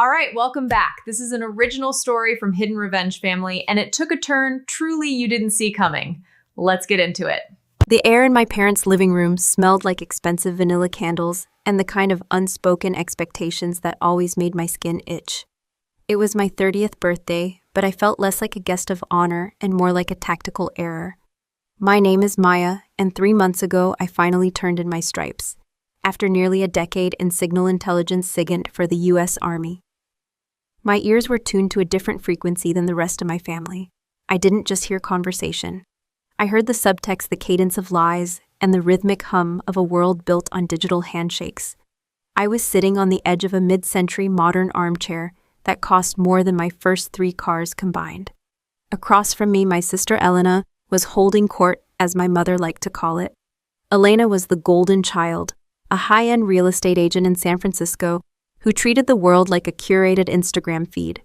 All right, welcome back. This is an original story from Hidden Revenge Family, and it took a turn truly you didn't see coming. Let's get into it. The air in my parents' living room smelled like expensive vanilla candles and the kind of unspoken expectations that always made my skin itch. It was my 30th birthday, but I felt less like a guest of honor and more like a tactical error. My name is Maya, and 3 months ago I finally turned in my stripes, after nearly a decade in signal intelligence SIGINT for the U.S. Army. My ears were tuned to a different frequency than the rest of my family. I didn't just hear conversation. I heard the subtext, the cadence of lies, and the rhythmic hum of a world built on digital handshakes. I was sitting on the edge of a mid-century modern armchair that cost more than my first 3 cars combined. Across from me, my sister Elena was holding court, as my mother liked to call it. Elena was the golden child, a high-end real estate agent in San Francisco who treated the world like a curated Instagram feed.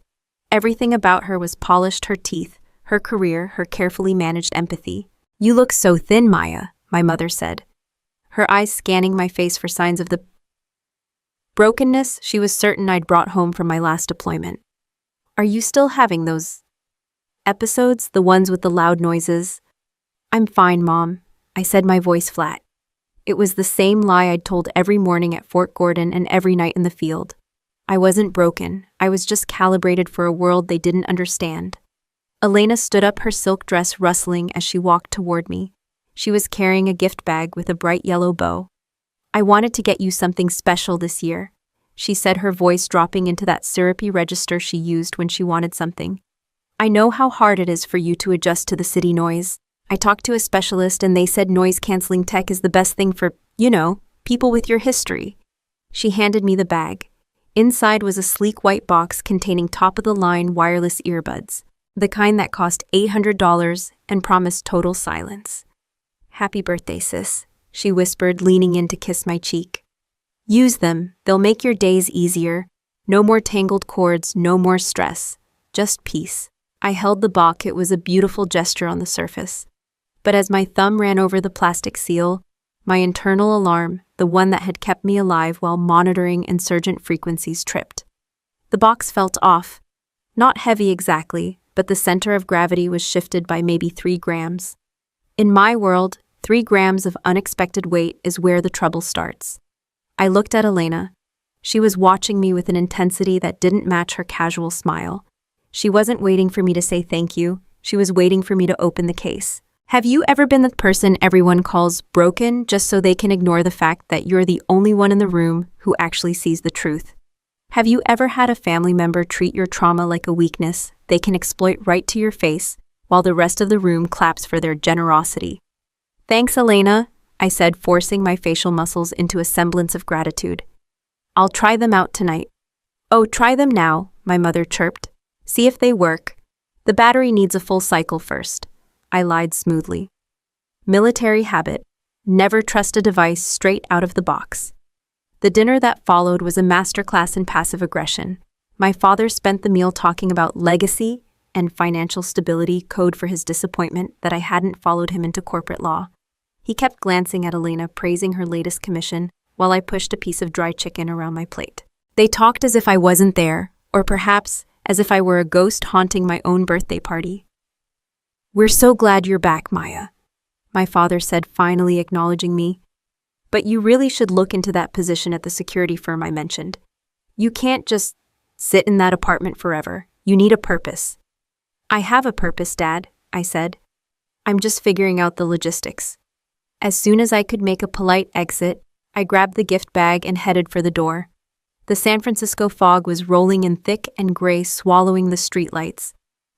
Everything about her was polished: her teeth, her career, her carefully managed empathy. "You look so thin, Maya," my mother said, her eyes scanning my face for signs of the brokenness she was certain I'd brought home from my last deployment. "Are you still having those episodes, the ones with the loud noises?" "I'm fine, Mom," I said, my voice flat. It was the same lie I'd told every morning at Fort Gordon and every night in the field. I wasn't broken. I was just calibrated for a world they didn't understand. Elena stood up, her silk dress rustling as she walked toward me. She was carrying a gift bag with a bright yellow bow. "I wanted to get you something special this year," she said, her voice dropping into that syrupy register she used when she wanted something. "I know how hard it is for you to adjust to the city noise. I talked to a specialist and they said noise-canceling tech is the best thing for, people with your history." She handed me the bag. Inside was a sleek white box containing top-of-the-line wireless earbuds, the kind that cost $800 and promised total silence. "Happy birthday, sis," she whispered, leaning in to kiss my cheek. "Use them. They'll make your days easier. No more tangled cords, no more stress. Just peace." I held the box. It was a beautiful gesture on the surface. But as my thumb ran over the plastic seal, my internal alarm, the one that had kept me alive while monitoring insurgent frequencies, tripped. The box felt off. Not heavy exactly, but the center of gravity was shifted by maybe 3 grams. In my world, 3 grams of unexpected weight is where the trouble starts. I looked at Elena. She was watching me with an intensity that didn't match her casual smile. She wasn't waiting for me to say thank you. She was waiting for me to open the case. Have you ever been the person everyone calls broken just so they can ignore the fact that you're the only one in the room who actually sees the truth? Have you ever had a family member treat your trauma like a weakness they can exploit right to your face while the rest of the room claps for their generosity? "Thanks, Elena," I said, forcing my facial muscles into a semblance of gratitude. "I'll try them out tonight." "Oh, try them now," my mother chirped. "See if they work. The battery needs a full cycle first." I lied smoothly. Military habit: never trust a device straight out of the box. The dinner that followed was a masterclass in passive aggression. My father spent the meal talking about legacy and financial stability, code for his disappointment that I hadn't followed him into corporate law. He kept glancing at Elena, praising her latest commission, while I pushed a piece of dry chicken around my plate. They talked as if I wasn't there, or perhaps as if I were a ghost haunting my own birthday party. "We're so glad you're back, Maya," my father said, finally acknowledging me. "But you really should look into that position at the security firm I mentioned. You can't just sit in that apartment forever. You need a purpose." "I have a purpose, Dad," I said. "I'm just figuring out the logistics." As soon as I could make a polite exit, I grabbed the gift bag and headed for the door. The San Francisco fog was rolling in thick and gray, swallowing the streetlights.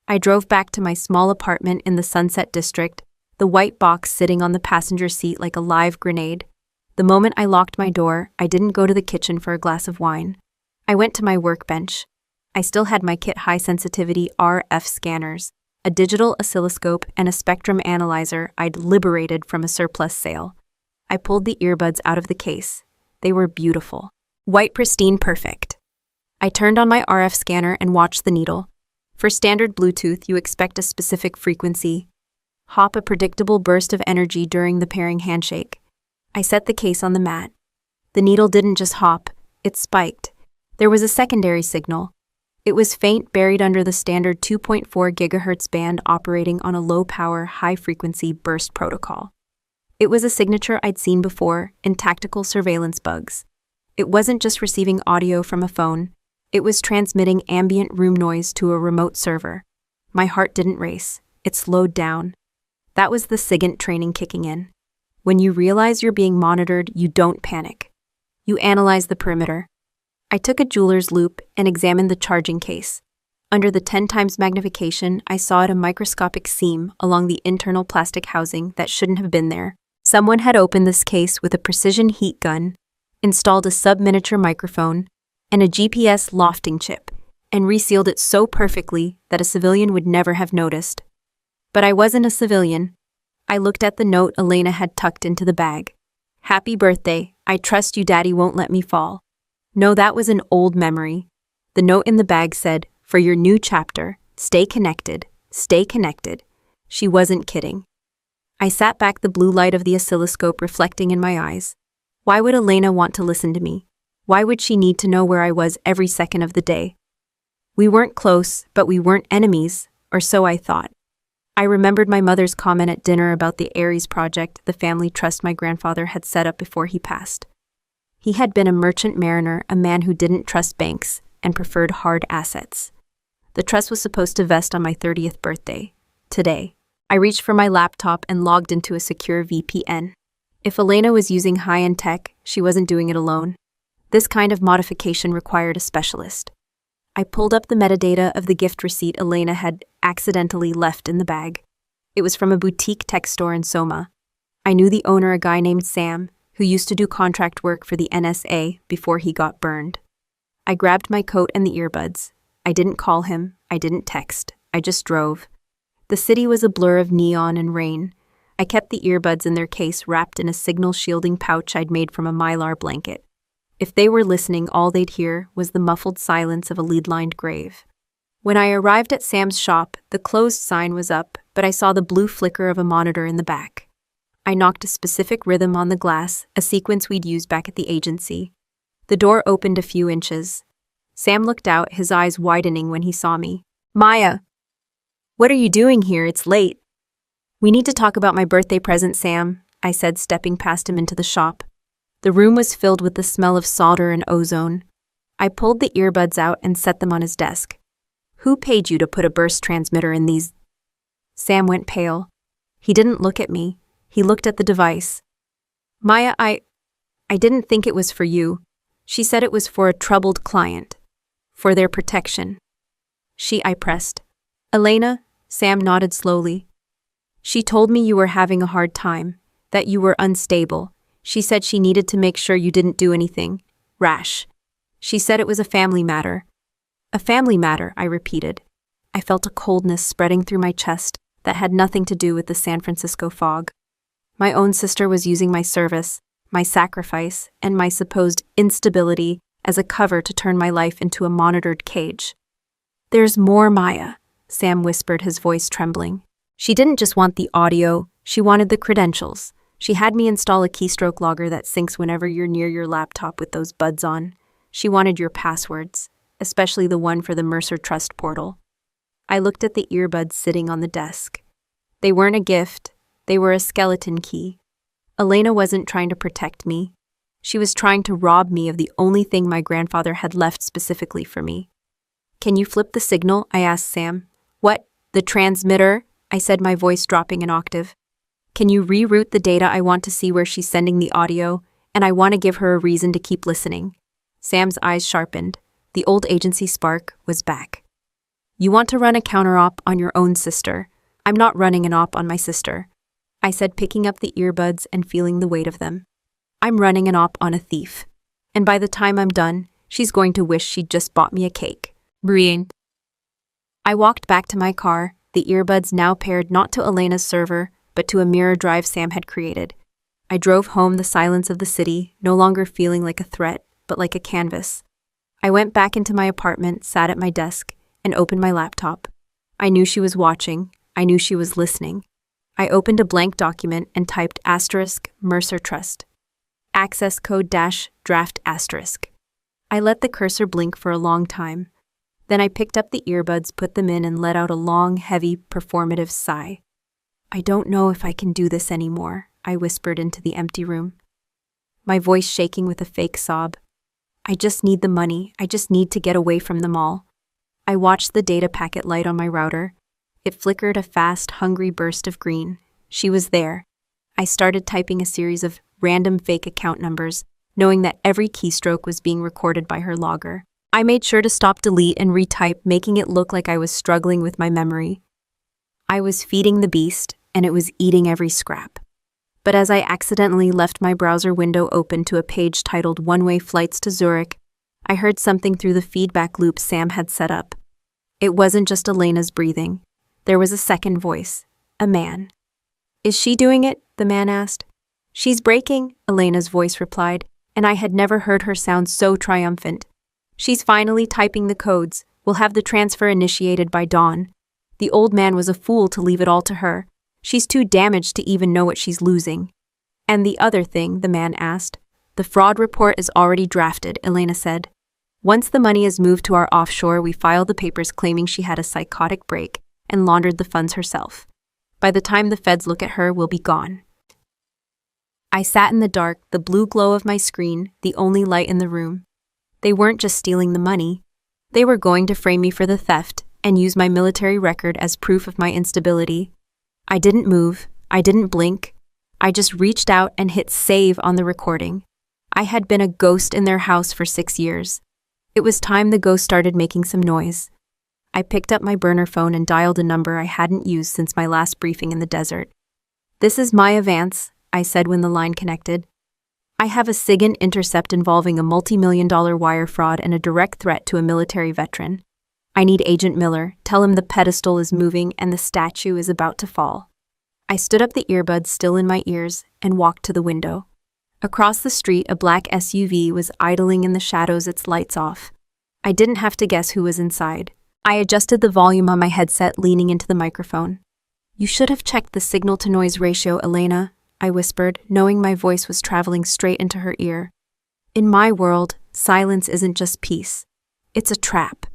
I drove back to my small apartment in the Sunset District, the white box sitting on the passenger seat like a live grenade. The moment I locked my door, I didn't go to the kitchen for a glass of wine. I went to my workbench. I still had my kit high-sensitivity RF scanners, a digital oscilloscope, and a spectrum analyzer I'd liberated from a surplus sale. I pulled the earbuds out of the case. They were beautiful. White, pristine, perfect. I turned on my RF scanner and watched the needle. For standard Bluetooth, you expect a specific frequency. Hop, a predictable burst of energy during the pairing handshake. I set the case on the mat. The needle didn't just hop, it spiked. There was a secondary signal. It was faint, buried under the standard 2.4 GHz band operating on a low-power, high-frequency burst protocol. It was a signature I'd seen before in tactical surveillance bugs. It wasn't just receiving audio from a phone. It was transmitting ambient room noise to a remote server. My heart didn't race. It slowed down. That was the SIGINT training kicking in. When you realize you're being monitored, you don't panic. You analyze the perimeter. I took a jeweler's loupe and examined the charging case. Under the 10 times magnification, I saw a microscopic seam along the internal plastic housing that shouldn't have been there. Someone had opened this case with a precision heat gun, installed a sub-miniature microphone, and a GPS lofting chip, and resealed it so perfectly that a civilian would never have noticed. But I wasn't a civilian. I looked at the note Elena had tucked into the bag. "Happy birthday. I trust you, Daddy won't let me fall." No, that was an old memory. The note in the bag said, "For your new chapter, stay connected, stay connected." She wasn't kidding. I sat back, the blue light of the oscilloscope reflecting in my eyes. Why would Elena want to listen to me? Why would she need to know where I was every second of the day? We weren't close, but we weren't enemies, or so I thought. I remembered my mother's comment at dinner about the Ares project, the family trust my grandfather had set up before he passed. He had been a merchant mariner, a man who didn't trust banks and preferred hard assets. The trust was supposed to vest on my 30th birthday, today. I reached for my laptop and logged into a secure VPN. If Elena was using high-end tech, she wasn't doing it alone. This kind of modification required a specialist. I pulled up the metadata of the gift receipt Elena had accidentally left in the bag. It was from a boutique tech store in Soma. I knew the owner, a guy named Sam, who used to do contract work for the NSA before he got burned. I grabbed my coat and the earbuds. I didn't call him, I didn't text, I just drove. The city was a blur of neon and rain. I kept the earbuds in their case wrapped in a signal-shielding pouch I'd made from a mylar blanket. If they were listening, all they'd hear was the muffled silence of a lead-lined grave. When I arrived at Sam's shop, the closed sign was up, but I saw the blue flicker of a monitor in the back. I knocked a specific rhythm on the glass, a sequence we'd used back at the agency. The door opened a few inches. Sam looked out, his eyes widening when he saw me. "Maya! What are you doing here? It's late." "We need to talk about my birthday present, Sam," I said, stepping past him into the shop. The room was filled with the smell of solder and ozone. I pulled the earbuds out and set them on his desk. "Who paid you to put a burst transmitter in these?" Sam went pale. He didn't look at me. He looked at the device. "Maya, I didn't think it was for you. She said it was for a troubled client. For their protection." I pressed. "Elena?" Sam nodded slowly. "She told me you were having a hard time, that you were unstable. She said she needed to make sure you didn't do anything rash. She said it was a family matter." "A family matter," I repeated. I felt a coldness spreading through my chest that had nothing to do with the San Francisco fog. My own sister was using my service, my sacrifice, and my supposed instability as a cover to turn my life into a monitored cage. "There's more, Maya," Sam whispered, his voice trembling. "She didn't just want the audio, she wanted the credentials. She had me install a keystroke logger that syncs whenever you're near your laptop with those buds on. She wanted your passwords, especially the one for the Mercer Trust portal." I looked at the earbuds sitting on the desk. They weren't a gift, they were a skeleton key. Elena wasn't trying to protect me. She was trying to rob me of the only thing my grandfather had left specifically for me. "Can you flip the signal?" I asked Sam. "What? The transmitter?" I said, my voice dropping an octave. "Can you reroute the data? I want to see where she's sending the audio, and I want to give her a reason to keep listening." Sam's eyes sharpened. The old agency spark was back. "You want to run a counter-op on your own sister. I'm not running an op on my sister," I said, picking up the earbuds and feeling the weight of them. "I'm running an op on a thief. And by the time I'm done, she's going to wish she'd just bought me a cake." Brilliant. I walked back to my car, the earbuds now paired not to Elena's server, but to a mirror drive Sam had created. I drove home, the silence of the city, no longer feeling like a threat, but like a canvas. I went back into my apartment, sat at my desk, and opened my laptop. I knew she was watching. I knew she was listening. I opened a blank document and typed *Mercer Trust. Access code -draft *. I let the cursor blink for a long time. Then I picked up the earbuds, put them in, and let out a long, heavy, performative sigh. I don't know if I can do this anymore, I whispered into the empty room, my voice shaking with a fake sob. I just need the money. I just need to get away from them all. I watched the data packet light on my router. It flickered a fast, hungry burst of green. She was there. I started typing a series of random fake account numbers, knowing that every keystroke was being recorded by her logger. I made sure to stop, delete, and retype, making it look like I was struggling with my memory. I was feeding the beast, and it was eating every scrap. But as I accidentally left my browser window open to a page titled One-Way Flights to Zurich, I heard something through the feedback loop Sam had set up. It wasn't just Elena's breathing. There was a second voice, a man. Is she doing it? The man asked. She's breaking, Elena's voice replied, and I had never heard her sound so triumphant. She's finally typing the codes. We'll have the transfer initiated by dawn. The old man was a fool to leave it all to her. She's too damaged to even know what she's losing. And the other thing, the man asked. The fraud report is already drafted, Elena said. Once the money is moved to our offshore, we file the papers claiming she had a psychotic break and laundered the funds herself. By the time the feds look at her, we'll be gone. I sat in the dark, the blue glow of my screen, the only light in the room. They weren't just stealing the money. They were going to frame me for the theft and use my military record as proof of my instability. I didn't move. I didn't blink. I just reached out and hit save on the recording. I had been a ghost in their house for 6 years. It was time the ghost started making some noise. I picked up my burner phone and dialed a number I hadn't used since my last briefing in the desert. This is Maya Vance, I said when the line connected. I have a SIGINT intercept involving a multi-million-dollar wire fraud and a direct threat to a military veteran. I need Agent Miller. Tell him the pedestal is moving and the statue is about to fall. I stood up, the earbuds still in my ears, and walked to the window. Across the street, a black SUV was idling in the shadows, its lights off. I didn't have to guess who was inside. I adjusted the volume on my headset, leaning into the microphone. You should have checked the signal-to-noise ratio, Elena, I whispered, knowing my voice was traveling straight into her ear. In my world, silence isn't just peace. It's a trap.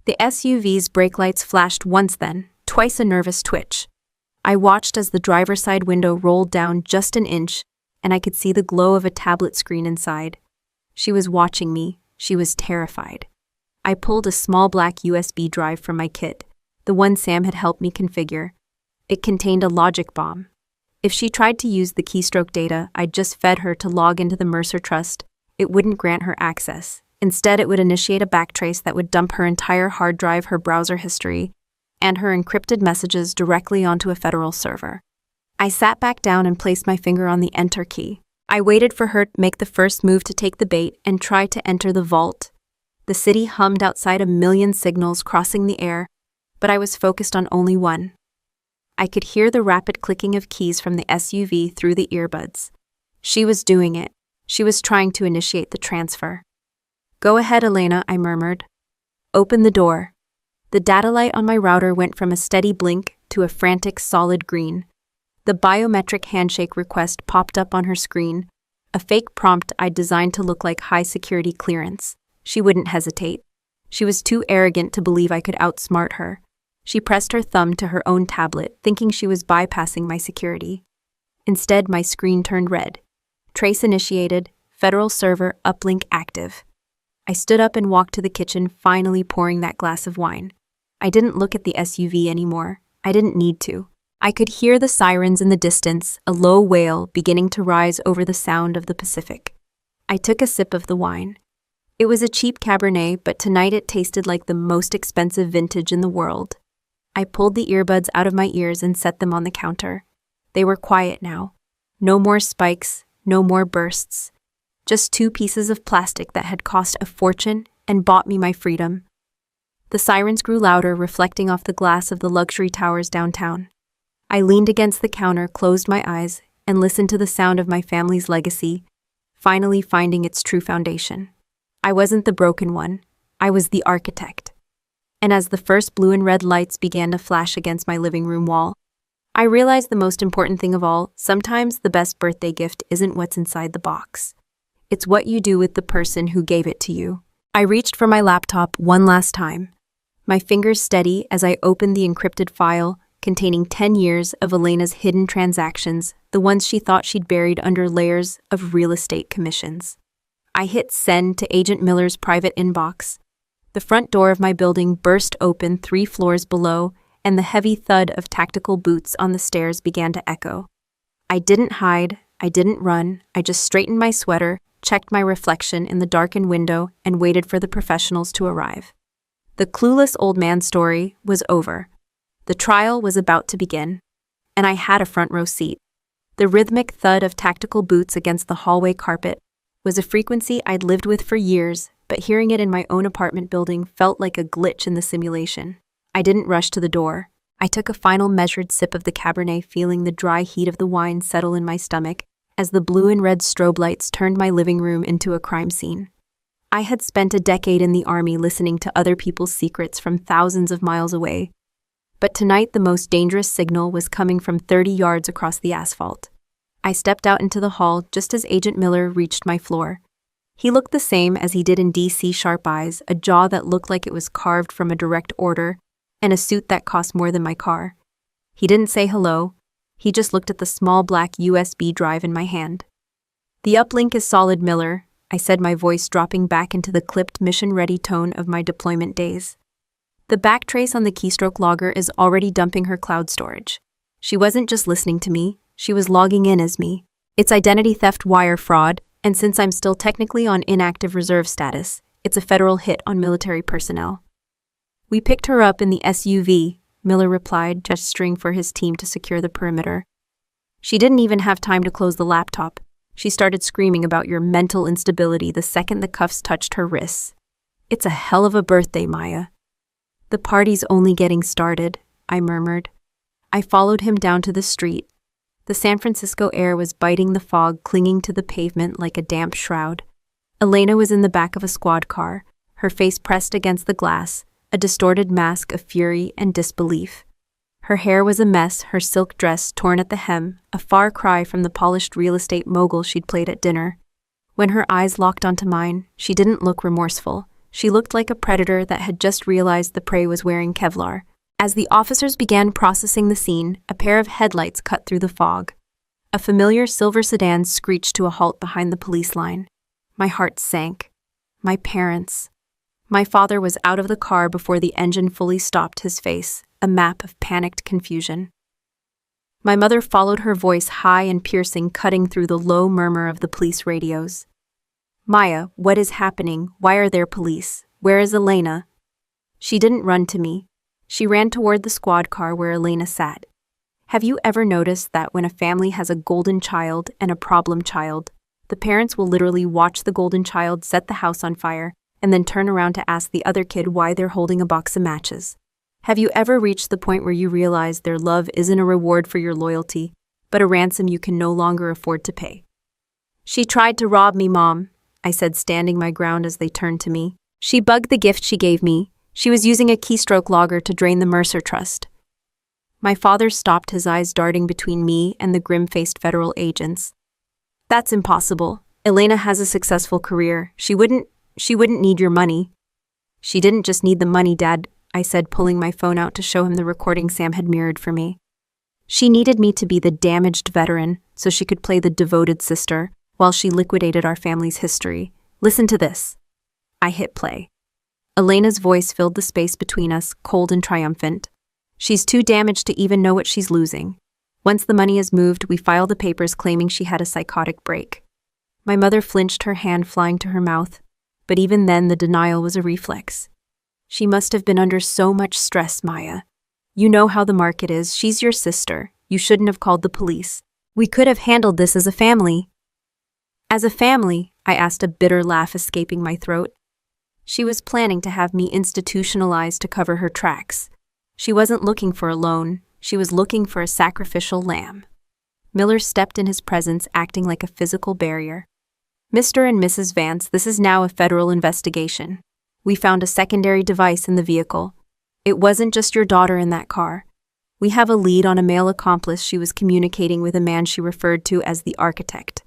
The SUV's brake lights flashed once, then, twice, a nervous twitch. I watched as the driver's side window rolled down just an inch, and I could see the glow of a tablet screen inside. She was watching me. She was terrified. I pulled a small black USB drive from my kit, the one Sam had helped me configure. It contained a logic bomb. If she tried to use the keystroke data I'd just fed her to log into the Mercer Trust, it wouldn't grant her access. Instead, it would initiate a backtrace that would dump her entire hard drive, her browser history, and her encrypted messages directly onto a federal server. I sat back down and placed my finger on the enter key. I waited for her to make the first move to take the bait and try to enter the vault. The city hummed outside, a million signals crossing the air, but I was focused on only one. I could hear the rapid clicking of keys from the SUV through the earbuds. She was doing it. She was trying to initiate the transfer. Go ahead, Elena, I murmured. Open the door. The data light on my router went from a steady blink to a frantic solid green. The biometric handshake request popped up on her screen, a fake prompt I'd designed to look like high security clearance. She wouldn't hesitate. She was too arrogant to believe I could outsmart her. She pressed her thumb to her own tablet, thinking she was bypassing my security. Instead, my screen turned red. Trace initiated, federal server uplink active. I stood up and walked to the kitchen, finally pouring that glass of wine. I didn't look at the SUV anymore. I didn't need to. I could hear the sirens in the distance, a low wail beginning to rise over the sound of the Pacific. I took a sip of the wine. It was a cheap Cabernet, but tonight it tasted like the most expensive vintage in the world. I pulled the earbuds out of my ears and set them on the counter. They were quiet now. No more spikes, no more bursts. Just 2 pieces of plastic that had cost a fortune and bought me my freedom. The sirens grew louder, reflecting off the glass of the luxury towers downtown. I leaned against the counter, closed my eyes, and listened to the sound of my family's legacy, finally finding its true foundation. I wasn't the broken one. I was the architect. And as the first blue and red lights began to flash against my living room wall, I realized the most important thing of all: sometimes the best birthday gift isn't what's inside the box. It's what you do with the person who gave it to you. I reached for my laptop one last time, my fingers steady as I opened the encrypted file containing 10 years of Elena's hidden transactions, the ones she thought she'd buried under layers of real estate commissions. I hit send to Agent Miller's private inbox. The front door of my building burst open 3 floors below, and the heavy thud of tactical boots on the stairs began to echo. I didn't hide, I didn't run, I just straightened my sweater, checked my reflection in the darkened window, and waited for the professionals to arrive. The clueless old man story was over. The trial was about to begin, and I had a front row seat. The rhythmic thud of tactical boots against the hallway carpet was a frequency I'd lived with for years, but hearing it in my own apartment building felt like a glitch in the simulation. I didn't rush to the door. I took a final measured sip of the Cabernet, feeling the dry heat of the wine settle in my stomach as the blue and red strobe lights turned my living room into a crime scene. I had spent a decade in the army listening to other people's secrets from thousands of miles away, but tonight the most dangerous signal was coming from 30 yards across the asphalt. I stepped out into the hall just as Agent Miller reached my floor. He looked the same as he did in DC, sharp eyes, a jaw that looked like it was carved from a direct order, and a suit that cost more than my car. He didn't say hello. He just looked at the small black USB drive in my hand. "The uplink is solid, Miller," I said, my voice dropping back into the clipped, mission-ready tone of my deployment days. "The backtrace on the keystroke logger is already dumping her cloud storage." She wasn't just listening to me, she was logging in as me. It's identity theft, wire fraud, and since I'm still technically on inactive reserve status, it's a federal hit on military personnel. "We picked her up in the SUV, Miller replied, gesturing for his team to secure the perimeter. "She didn't even have time to close the laptop. She started screaming about your mental instability the second the cuffs touched her wrists. It's a hell of a birthday, Maya." "The party's only getting started," I murmured. I followed him down to the street. The San Francisco air was biting the fog, clinging to the pavement like a damp shroud. Elena was in the back of a squad car, her face pressed against the glass, a distorted mask of fury and disbelief. Her hair was a mess, her silk dress torn at the hem, a far cry from the polished real estate mogul she'd played at dinner. When her eyes locked onto mine, she didn't look remorseful. She looked like a predator that had just realized the prey was wearing Kevlar. As the officers began processing the scene, a pair of headlights cut through the fog. A familiar silver sedan screeched to a halt behind the police line. My heart sank. My parents. My father was out of the car before the engine fully stopped, his face a map of panicked confusion. My mother followed, her voice high and piercing, cutting through the low murmur of the police radios. "Maya, what is happening? Why are there police? Where is Elena?" She didn't run to me. She ran toward the squad car where Elena sat. Have you ever noticed that when a family has a golden child and a problem child, the parents will literally watch the golden child set the house on fire and then turn around to ask the other kid why they're holding a box of matches? Have you ever reached the point where you realize their love isn't a reward for your loyalty, but a ransom you can no longer afford to pay? "She tried to rob me, Mom," I said, standing my ground as they turned to me. "She bugged the gift she gave me. She was using a keystroke logger to drain the Mercer Trust." My father stopped, his eyes darting between me and the grim-faced federal agents. "That's impossible. Elena has a successful career. She wouldn't need your money." "She didn't just need the money, Dad," I said, pulling my phone out to show him the recording Sam had mirrored for me. "She needed me to be the damaged veteran so she could play the devoted sister while she liquidated our family's history. Listen to this." I hit play. Elena's voice filled the space between us, cold and triumphant. "She's too damaged to even know what she's losing. Once the money is moved, we file the papers claiming she had a psychotic break." My mother flinched, her hand flying to her mouth, but even then the denial was a reflex. "She must have been under so much stress, Maya. You know how the market is. She's your sister. You shouldn't have called the police. We could have handled this as a family." "As a family?" I asked, a bitter laugh escaping my throat. She was planning to have me institutionalized to cover her tracks. She wasn't looking for a loan. She was looking for a sacrificial lamb. Miller stepped in his presence, acting like a physical barrier. "Mr. and Mrs. Vance, this is now a federal investigation. We found a secondary device in the vehicle. It wasn't just your daughter in that car. We have a lead on a male accomplice. She was communicating with a man she referred to as the architect."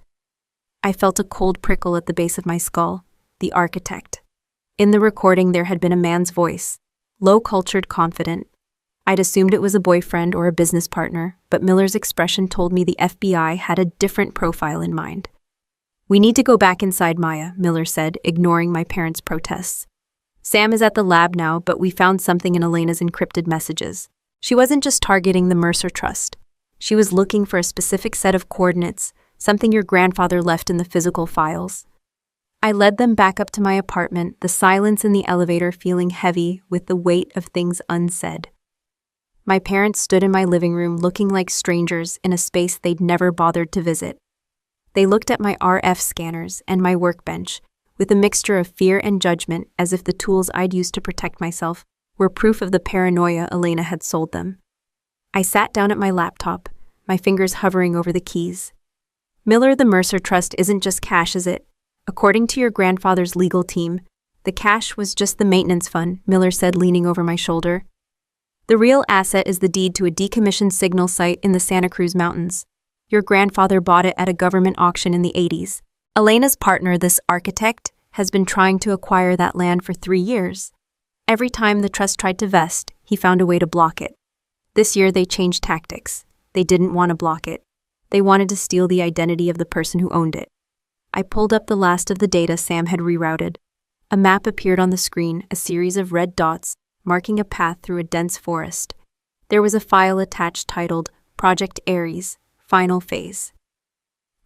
I felt a cold prickle at the base of my skull. The architect. In the recording, there had been a man's voice, low-cultured, confident. I'd assumed it was a boyfriend or a business partner, but Miller's expression told me the FBI had a different profile in mind. "We need to go back inside, Maya," Miller said, ignoring my parents' protests. "Sam is at the lab now, but we found something in Elena's encrypted messages. She wasn't just targeting the Mercer Trust. She was looking for a specific set of coordinates, something your grandfather left in the physical files." I led them back up to my apartment, the silence in the elevator feeling heavy with the weight of things unsaid. My parents stood in my living room looking like strangers in a space they'd never bothered to visit. They looked at my RF scanners and my workbench with a mixture of fear and judgment, as if the tools I'd used to protect myself were proof of the paranoia Elena had sold them. I sat down at my laptop, my fingers hovering over the keys. "Miller, the Mercer Trust isn't just cash, is it? According to your grandfather's legal team, the cash was just the maintenance fund," Miller said, leaning over my shoulder. "The real asset is the deed to a decommissioned signal site in the Santa Cruz Mountains. Your grandfather bought it at a government auction in the 80s. Elena's partner, this architect, has been trying to acquire that land for 3 years. Every time the trust tried to vest, he found a way to block it. This year they changed tactics. They didn't want to block it. They wanted to steal the identity of the person who owned it." I pulled up the last of the data Sam had rerouted. A map appeared on the screen, a series of red dots marking a path through a dense forest. There was a file attached titled Project Ares, Final Phase.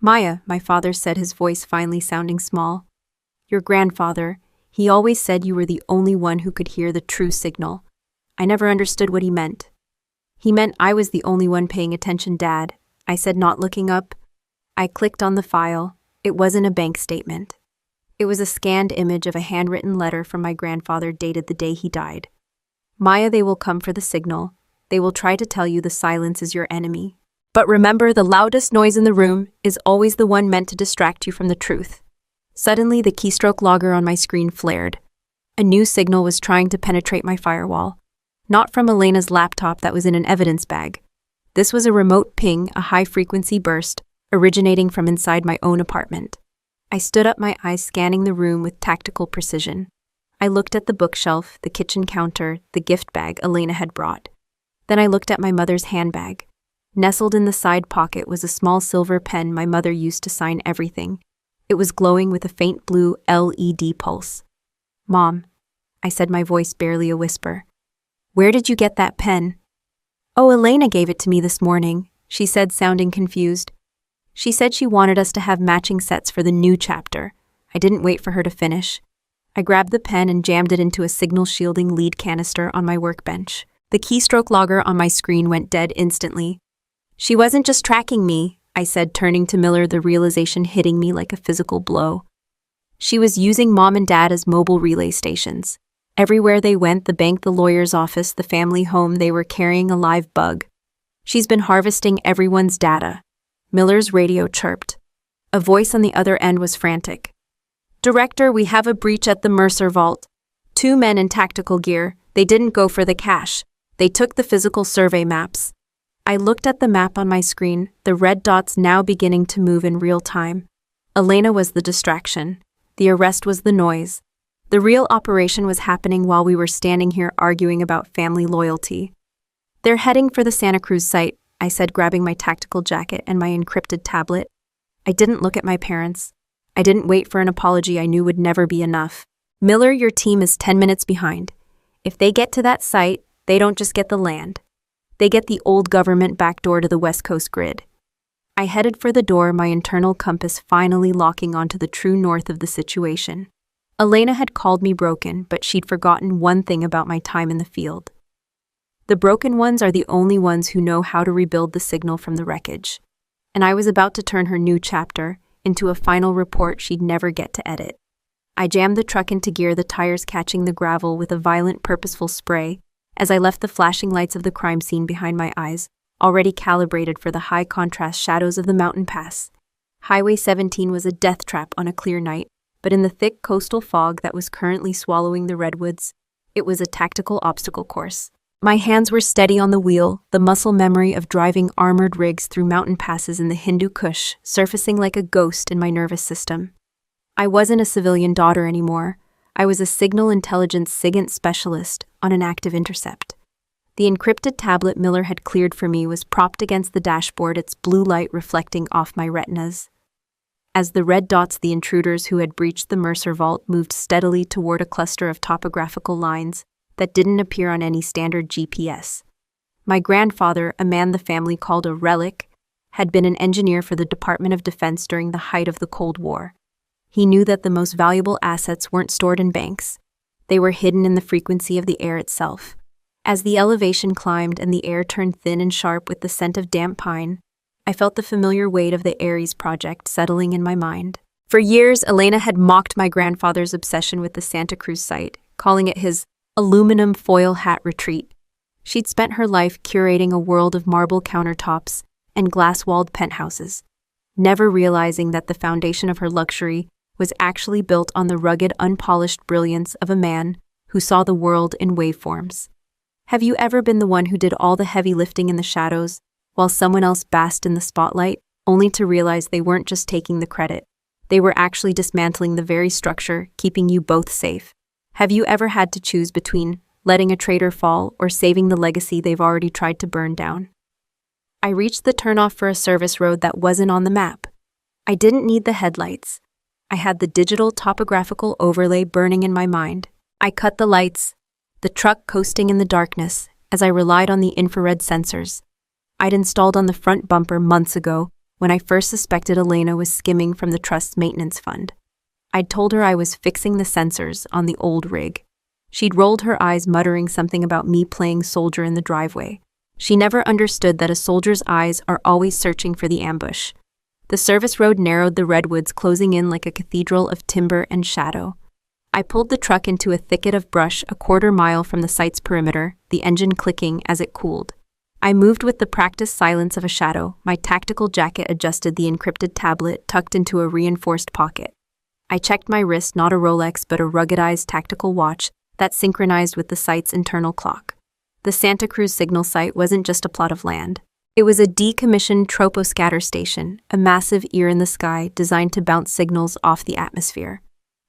"Maya," my father said, his voice finally sounding small. "Your grandfather, he always said you were the only one who could hear the true signal. I never understood what he meant." "He meant I was the only one paying attention, Dad," I said, not looking up. I clicked on the file. It wasn't a bank statement. It was a scanned image of a handwritten letter from my grandfather dated the day he died. "Maya, they will come for the signal. They will try to tell you the silence is your enemy. But remember, the loudest noise in the room is always the one meant to distract you from the truth." Suddenly, the keystroke logger on my screen flared. A new signal was trying to penetrate my firewall. Not from Elena's laptop that was in an evidence bag. This was a remote ping, a high-frequency burst, originating from inside my own apartment. I stood up, my eyes scanning the room with tactical precision. I looked at the bookshelf, the kitchen counter, the gift bag Elena had brought. Then I looked at my mother's handbag. Nestled in the side pocket was a small silver pen my mother used to sign everything. It was glowing with a faint blue LED pulse. "Mom," I said, my voice barely a whisper. "Where did you get that pen?" "Oh, Elena gave it to me this morning," she said, sounding confused. "She said she wanted us to have matching sets for the new chapter." I didn't wait for her to finish. I grabbed the pen and jammed it into a signal-shielding lead canister on my workbench. The keystroke logger on my screen went dead instantly. "She wasn't just tracking me," I said, turning to Miller, the realization hitting me like a physical blow. "She was using Mom and Dad as mobile relay stations. Everywhere they went, the bank, the lawyer's office, the family home, they were carrying a live bug. She's been harvesting everyone's data." Miller's radio chirped. A voice on the other end was frantic. "Director, we have a breach at the Mercer vault. 2 men in tactical gear. They didn't go for the cash. They took the physical survey maps." I looked at the map on my screen, the red dots now beginning to move in real time. Elena was the distraction. The arrest was the noise. The real operation was happening while we were standing here arguing about family loyalty. "They're heading for the Santa Cruz site," I said, grabbing my tactical jacket and my encrypted tablet. I didn't look at my parents. I didn't wait for an apology I knew would never be enough. "Miller, your team is 10 minutes behind. If they get to that site, they don't just get the land. They get the old government backdoor to the West Coast grid." I headed for the door, my internal compass finally locking onto the true north of the situation. Elena had called me broken, but she'd forgotten one thing about my time in the field. The broken ones are the only ones who know how to rebuild the signal from the wreckage. And I was about to turn her new chapter into a final report she'd never get to edit. I jammed the truck into gear, the tires catching the gravel with a violent, purposeful spray, as I left the flashing lights of the crime scene behind my eyes, already calibrated for the high-contrast shadows of the mountain pass. Highway 17 was a death trap on a clear night, but in the thick coastal fog that was currently swallowing the redwoods, it was a tactical obstacle course. My hands were steady on the wheel, the muscle memory of driving armored rigs through mountain passes in the Hindu Kush surfacing like a ghost in my nervous system. I wasn't a civilian daughter anymore. I was a signal intelligence SIGINT specialist on an active intercept. The encrypted tablet Miller had cleared for me was propped against the dashboard, its blue light reflecting off my retinas. As the red dots, the intruders who had breached the Mercer vault moved steadily toward a cluster of topographical lines that didn't appear on any standard GPS. My grandfather, a man the family called a relic, had been an engineer for the Department of Defense during the height of the Cold War. He knew that the most valuable assets weren't stored in banks. They were hidden in the frequency of the air itself. As the elevation climbed and the air turned thin and sharp with the scent of damp pine, I felt the familiar weight of the Ares project settling in my mind. For years, Elena had mocked my grandfather's obsession with the Santa Cruz site, calling it his aluminum foil hat retreat. She'd spent her life curating a world of marble countertops and glass-walled penthouses, never realizing that the foundation of her luxury was actually built on the rugged, unpolished brilliance of a man who saw the world in waveforms. Have you ever been the one who did all the heavy lifting in the shadows, while someone else basked in the spotlight, only to realize they weren't just taking the credit? They were actually dismantling the very structure, keeping you both safe. Have you ever had to choose between letting a traitor fall or saving the legacy they've already tried to burn down? I reached the turnoff for a service road that wasn't on the map. I didn't need the headlights. I had the digital topographical overlay burning in my mind. I cut the lights, the truck coasting in the darkness, as I relied on the infrared sensors I'd installed on the front bumper months ago when I first suspected Elena was skimming from the trust's maintenance fund. I'd told her I was fixing the sensors on the old rig. She'd rolled her eyes, muttering something about me playing soldier in the driveway. She never understood that a soldier's eyes are always searching for the ambush. The service road narrowed, the redwoods closing in like a cathedral of timber and shadow. I pulled the truck into a thicket of brush a quarter mile from the site's perimeter, the engine clicking as it cooled. I moved with the practiced silence of a shadow, my tactical jacket adjusted, the encrypted tablet tucked into a reinforced pocket. I checked my wrist, not a Rolex but a ruggedized tactical watch that synchronized with the site's internal clock. The Santa Cruz signal site wasn't just a plot of land. It was a decommissioned troposcatter station, a massive ear in the sky designed to bounce signals off the atmosphere.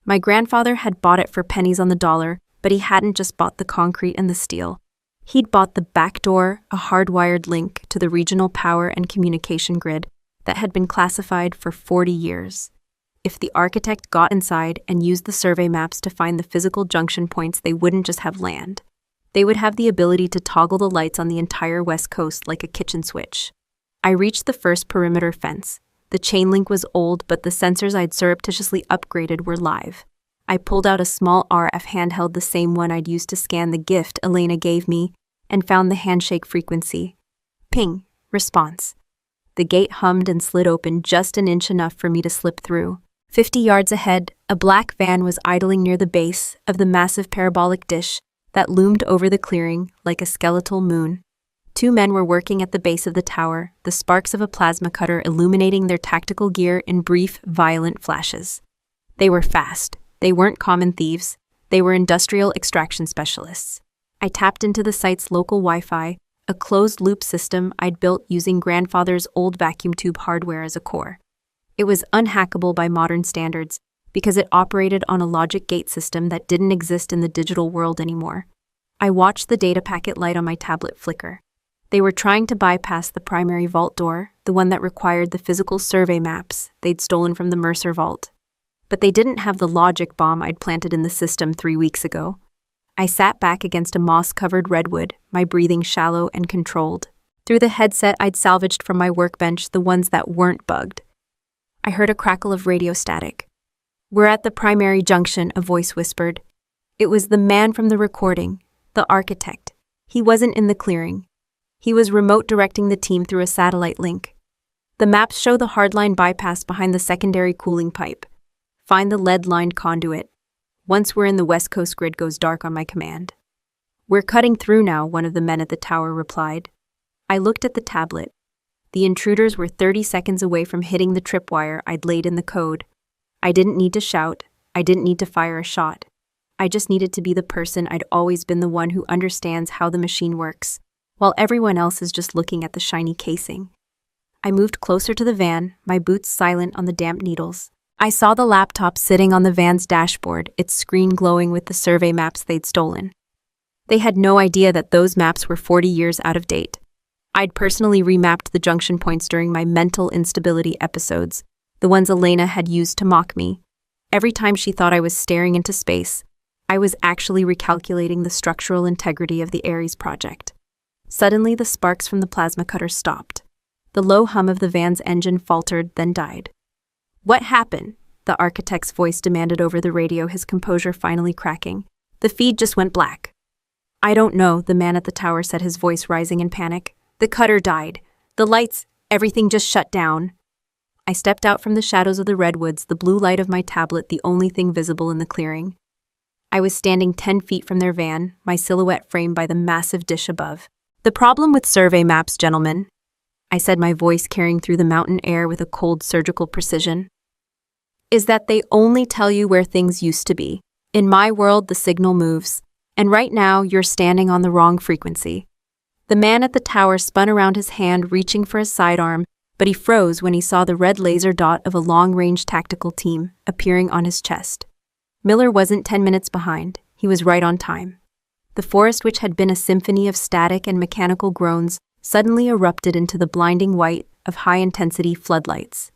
My grandfather had bought it for pennies on the dollar, but he hadn't just bought the concrete and the steel. He'd bought the back door, a hardwired link to the regional power and communication grid that had been classified for 40 years. If the architect got inside and used the survey maps to find the physical junction points, they wouldn't just have land. They would have the ability to toggle the lights on the entire West Coast like a kitchen switch. I reached the first perimeter fence. The chain link was old, but the sensors I'd surreptitiously upgraded were live. I pulled out a small RF handheld, the same one I'd used to scan the gift Elena gave me, and found the handshake frequency. Ping. Response. The gate hummed and slid open just an inch, enough for me to slip through. 50 yards ahead, a black van was idling near the base of the massive parabolic dish that loomed over the clearing like a skeletal moon. 2 men were working at the base of the tower, the sparks of a plasma cutter illuminating their tactical gear in brief, violent flashes. They were fast. They weren't common thieves. They were industrial extraction specialists. I tapped into the site's local Wi-Fi, a closed-loop system I'd built using grandfather's old vacuum tube hardware as a core. It was unhackable by modern standards because it operated on a logic gate system that didn't exist in the digital world anymore. I watched the data packet light on my tablet flicker. They were trying to bypass the primary vault door, the one that required the physical survey maps they'd stolen from the Mercer vault. But they didn't have the logic bomb I'd planted in the system 3 weeks ago. I sat back against a moss-covered redwood, my breathing shallow and controlled. Through the headset I'd salvaged from my workbench, the ones that weren't bugged, I heard a crackle of radio static. "We're at the primary junction," a voice whispered. It was the man from the recording, the architect. He wasn't in the clearing. He was remote directing the team through a satellite link. "The maps show the hardline bypass behind the secondary cooling pipe. Find the lead-lined conduit. Once we're in, the West Coast grid goes dark on my command." "We're cutting through now," one of the men at the tower replied. I looked at the tablet. The intruders were 30 seconds away from hitting the tripwire I'd laid in the code. I didn't need to shout. I didn't need to fire a shot. I just needed to be the person I'd always been, the one who understands how the machine works, while everyone else is just looking at the shiny casing. I moved closer to the van, my boots silent on the damp needles. I saw the laptop sitting on the van's dashboard, its screen glowing with the survey maps they'd stolen. They had no idea that those maps were 40 years out of date. I'd personally remapped the junction points during my mental instability episodes, the ones Elena had used to mock me. Every time she thought I was staring into space, I was actually recalculating the structural integrity of the Ares project. Suddenly, the sparks from the plasma cutter stopped. The low hum of the van's engine faltered, then died. "What happened?" the architect's voice demanded over the radio, his composure finally cracking. "The feed just went black." "I don't know," the man at the tower said, his voice rising in panic. "The cutter died. The lights, everything just shut down." I stepped out from the shadows of the redwoods, the blue light of my tablet the only thing visible in the clearing. I was standing 10 feet from their van, my silhouette framed by the massive dish above. "The problem with survey maps, gentlemen," I said, my voice carrying through the mountain air with a cold surgical precision, "is that they only tell you where things used to be. In my world, the signal moves, and right now you're standing on the wrong frequency." The man at the tower spun around, his hand reaching for his sidearm, but he froze when he saw the red laser dot of a long-range tactical team appearing on his chest. Miller wasn't 10 minutes behind. He was right on time. The forest, which had been a symphony of static and mechanical groans, suddenly erupted into the blinding white of high-intensity floodlights.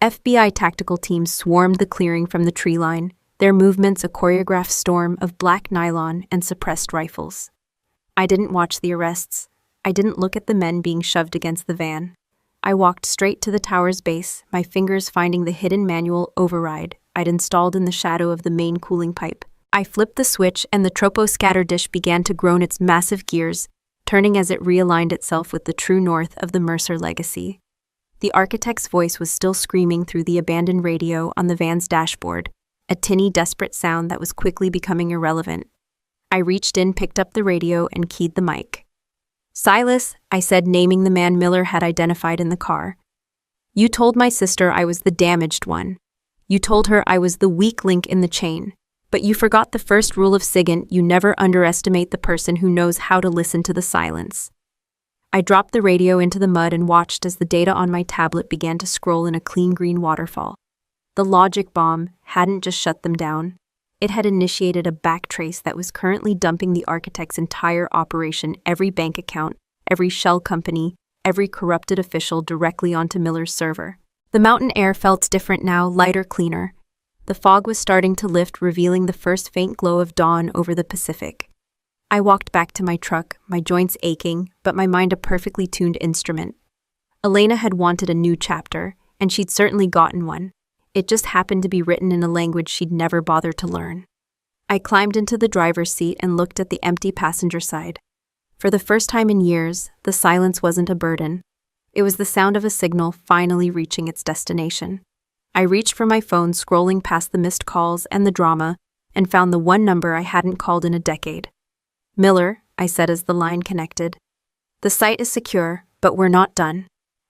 FBI tactical teams swarmed the clearing from the tree line, their movements a choreographed storm of black nylon and suppressed rifles. I didn't watch the arrests. I didn't look at the men being shoved against the van. I walked straight to the tower's base, my fingers finding the hidden manual override I'd installed in the shadow of the main cooling pipe. I flipped the switch and the tropo scatter dish began to groan its massive gears, turning as it realigned itself with the true north of the Mercer legacy. The architect's voice was still screaming through the abandoned radio on the van's dashboard, a tinny, desperate sound that was quickly becoming irrelevant. I reached in, picked up the radio, and keyed the mic. "Silas," I said, naming the man Miller had identified in the car. "You told my sister I was the damaged one. You told her I was the weak link in the chain. But you forgot the first rule of SIGINT: you never underestimate the person who knows how to listen to the silence." I dropped the radio into the mud and watched as the data on my tablet began to scroll in a clean green waterfall. The logic bomb hadn't just shut them down. It had initiated a backtrace that was currently dumping the architect's entire operation, every bank account, every shell company, every corrupted official directly onto Miller's server. The mountain air felt different now, lighter, cleaner. The fog was starting to lift, revealing the first faint glow of dawn over the Pacific. I walked back to my truck, my joints aching, but my mind a perfectly tuned instrument. Elena had wanted a new chapter, and she'd certainly gotten one. It just happened to be written in a language she'd never bothered to learn. I climbed into the driver's seat and looked at the empty passenger side. For the first time in years, the silence wasn't a burden. It was the sound of a signal finally reaching its destination. I reached for my phone, scrolling past the missed calls and the drama, and found the one number I hadn't called in a decade. "Miller," I said as the line connected. "The site is secure, but we're not done.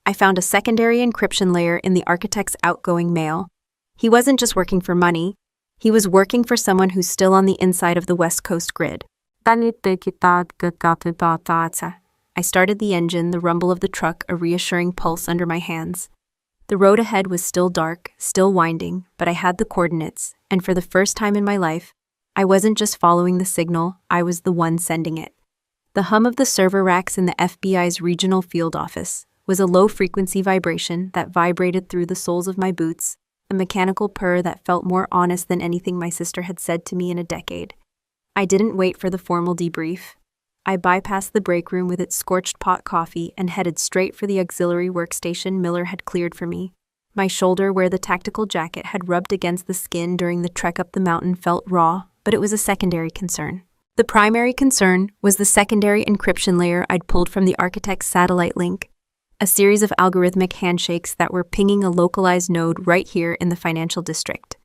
I found a secondary encryption layer in the architect's outgoing mail. He wasn't just working for money. He was working for someone who's still on the inside of the West Coast grid." I started the engine, the rumble of the truck a reassuring pulse under my hands. The road ahead was still dark, still winding, but I had the coordinates, and for the first time in my life, I wasn't just following the signal, I was the one sending it. The hum of the server racks in the FBI's regional field office was a low-frequency vibration that vibrated through the soles of my boots, a mechanical purr that felt more honest than anything my sister had said to me in a decade. I didn't wait for the formal debrief. I bypassed the break room with its scorched pot coffee and headed straight for the auxiliary workstation Miller had cleared for me. My shoulder, where the tactical jacket had rubbed against the skin during the trek up the mountain, felt raw, but it was a secondary concern. The primary concern was the secondary encryption layer I'd pulled from the architect's satellite link, a series of algorithmic handshakes that were pinging a localized node right here in the financial district.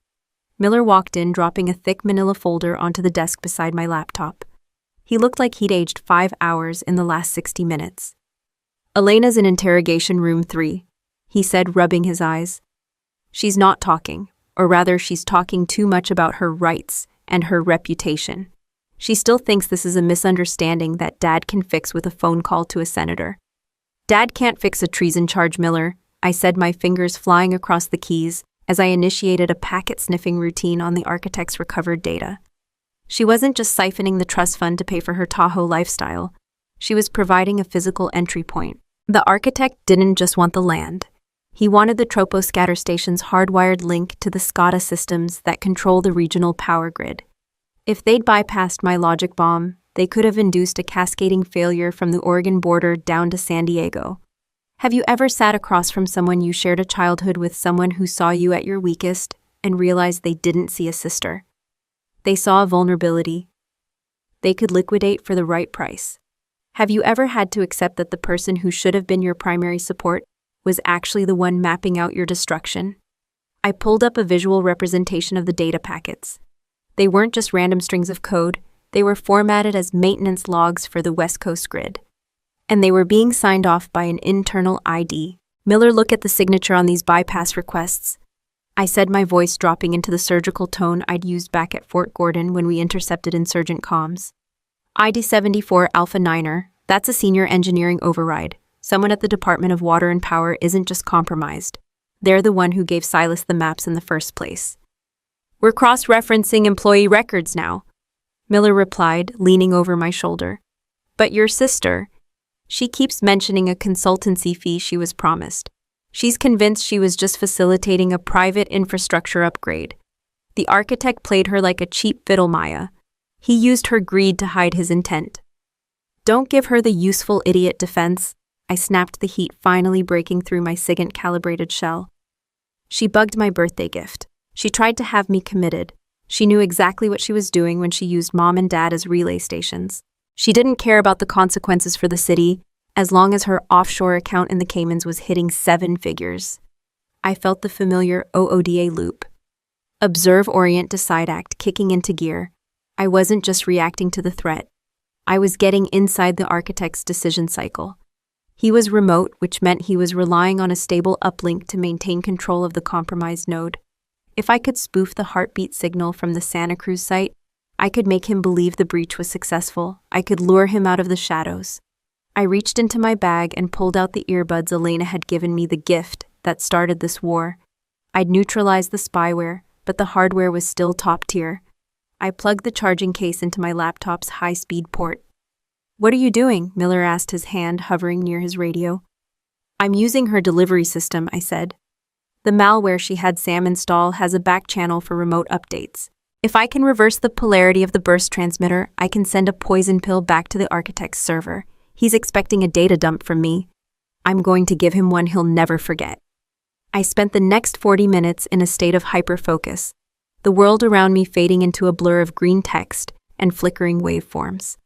Miller walked in, dropping a thick manila folder onto the desk beside my laptop. He looked like he'd aged 5 hours in the last 60 minutes. "Elena's in interrogation room 3, he said, rubbing his eyes. "She's not talking, or rather she's talking too much about her rights and her reputation. She still thinks this is a misunderstanding that Dad can fix with a phone call to a senator." "Dad can't fix a treason charge, Miller," I said, my fingers flying across the keys as I initiated a packet-sniffing routine on the architect's recovered data. She wasn't just siphoning the trust fund to pay for her Tahoe lifestyle. She was providing a physical entry point. The architect didn't just want the land. He wanted the troposcatter station's hardwired link to the SCADA systems that control the regional power grid. If they'd bypassed my logic bomb, they could have induced a cascading failure from the Oregon border down to San Diego. Have you ever sat across from someone you shared a childhood with, someone who saw you at your weakest and realized they didn't see a sister? They saw a vulnerability they could liquidate for the right price. Have you ever had to accept that the person who should have been your primary support was actually the one mapping out your destruction? I pulled up a visual representation of the data packets. They weren't just random strings of code, they were formatted as maintenance logs for the West Coast grid. And they were being signed off by an internal ID. Miller, look at the signature on these bypass requests. I said, my voice dropping into the surgical tone I'd used back at Fort Gordon when we intercepted insurgent comms. ID 74 Alpha Niner, that's a senior engineering override. Someone at the Department of Water and Power isn't just compromised. They're the one who gave Silas the maps in the first place. We're cross-referencing employee records now, Miller replied, leaning over my shoulder. But your sister, she keeps mentioning a consultancy fee she was promised. She's convinced she was just facilitating a private infrastructure upgrade. The architect played her like a cheap fiddle, Maya. He used her greed to hide his intent. Don't give her the useful idiot defense, I snapped, the heat finally breaking through my SIGINT-calibrated shell. She bugged my birthday gift. She tried to have me committed. She knew exactly what she was doing when she used Mom and Dad as relay stations. She didn't care about the consequences for the city, as long as her offshore account in the Caymans was hitting 7 figures. I felt the familiar OODA loop. Observe, orient, decide, act kicking into gear. I wasn't just reacting to the threat. I was getting inside the architect's decision cycle. He was remote, which meant he was relying on a stable uplink to maintain control of the compromised node. If I could spoof the heartbeat signal from the Santa Cruz site, I could make him believe the breach was successful. I could lure him out of the shadows. I reached into my bag and pulled out the earbuds Elena had given me, the gift that started this war. I'd neutralized the spyware, but the hardware was still top tier. I plugged the charging case into my laptop's high-speed port. What are you doing? Miller asked, his hand hovering near his radio. I'm using her delivery system, I said. The malware she had Sam install has a back channel for remote updates. If I can reverse the polarity of the burst transmitter, I can send a poison pill back to the architect's server. He's expecting a data dump from me. I'm going to give him one he'll never forget. I spent the next 40 minutes in a state of hyper-focus, the world around me fading into a blur of green text and flickering waveforms.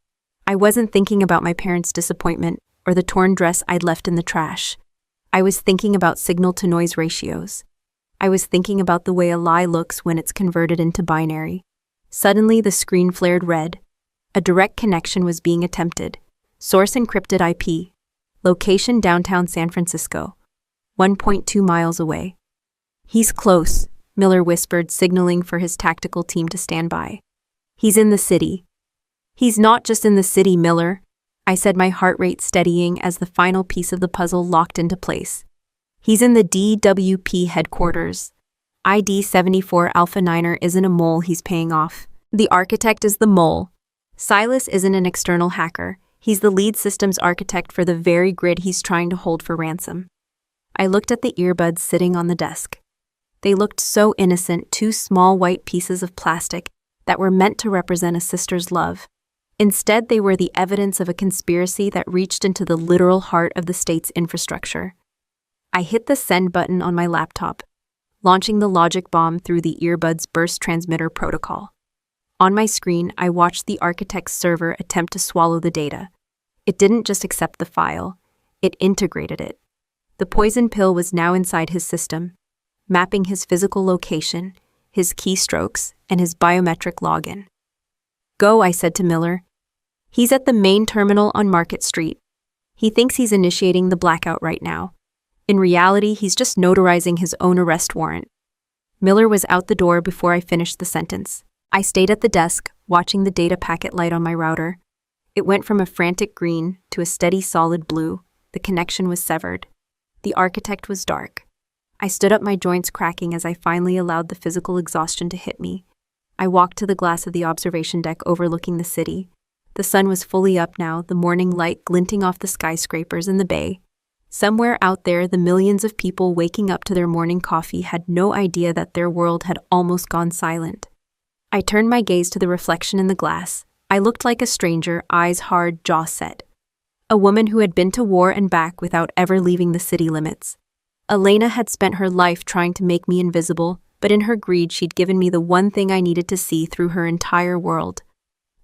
I wasn't thinking about my parents' disappointment or the torn dress I'd left in the trash. I was thinking about signal-to-noise ratios. I was thinking about the way a lie looks when it's converted into binary. Suddenly, the screen flared red. A direct connection was being attempted. Source encrypted IP. Location downtown San Francisco. 1.2 miles away. He's close, Miller whispered, signaling for his tactical team to stand by. He's in the city. He's not just in the city, Miller, I said, my heart rate steadying as the final piece of the puzzle locked into place. He's in the DWP headquarters. ID 74 Alpha Niner isn't a mole he's paying off. The architect is the mole. Silas isn't an external hacker. He's the lead systems architect for the very grid he's trying to hold for ransom. I looked at the earbuds sitting on the desk. They looked so innocent, 2 small white pieces of plastic that were meant to represent a sister's love. Instead, they were the evidence of a conspiracy that reached into the literal heart of the state's infrastructure. I hit the send button on my laptop, launching the logic bomb through the earbuds burst transmitter protocol. On my screen, I watched the architect's server attempt to swallow the data. It didn't just accept the file, it integrated it. The poison pill was now inside his system, mapping his physical location, his keystrokes, and his biometric login. Go, I said to Miller. He's at the main terminal on Market Street. He thinks he's initiating the blackout right now. In reality, he's just notarizing his own arrest warrant. Miller was out the door before I finished the sentence. I stayed at the desk, watching the data packet light on my router. It went from a frantic green to a steady solid blue. The connection was severed. The architect was dark. I stood up, my joints cracking as I finally allowed the physical exhaustion to hit me. I walked to the glass of the observation deck overlooking the city. The sun was fully up now, the morning light glinting off the skyscrapers and the bay. Somewhere out there, the millions of people waking up to their morning coffee had no idea that their world had almost gone silent. I turned my gaze to the reflection in the glass. I looked like a stranger, eyes hard, jaw set. A woman who had been to war and back without ever leaving the city limits. Elena had spent her life trying to make me invisible, but in her greed she'd given me the one thing I needed to see through her entire world.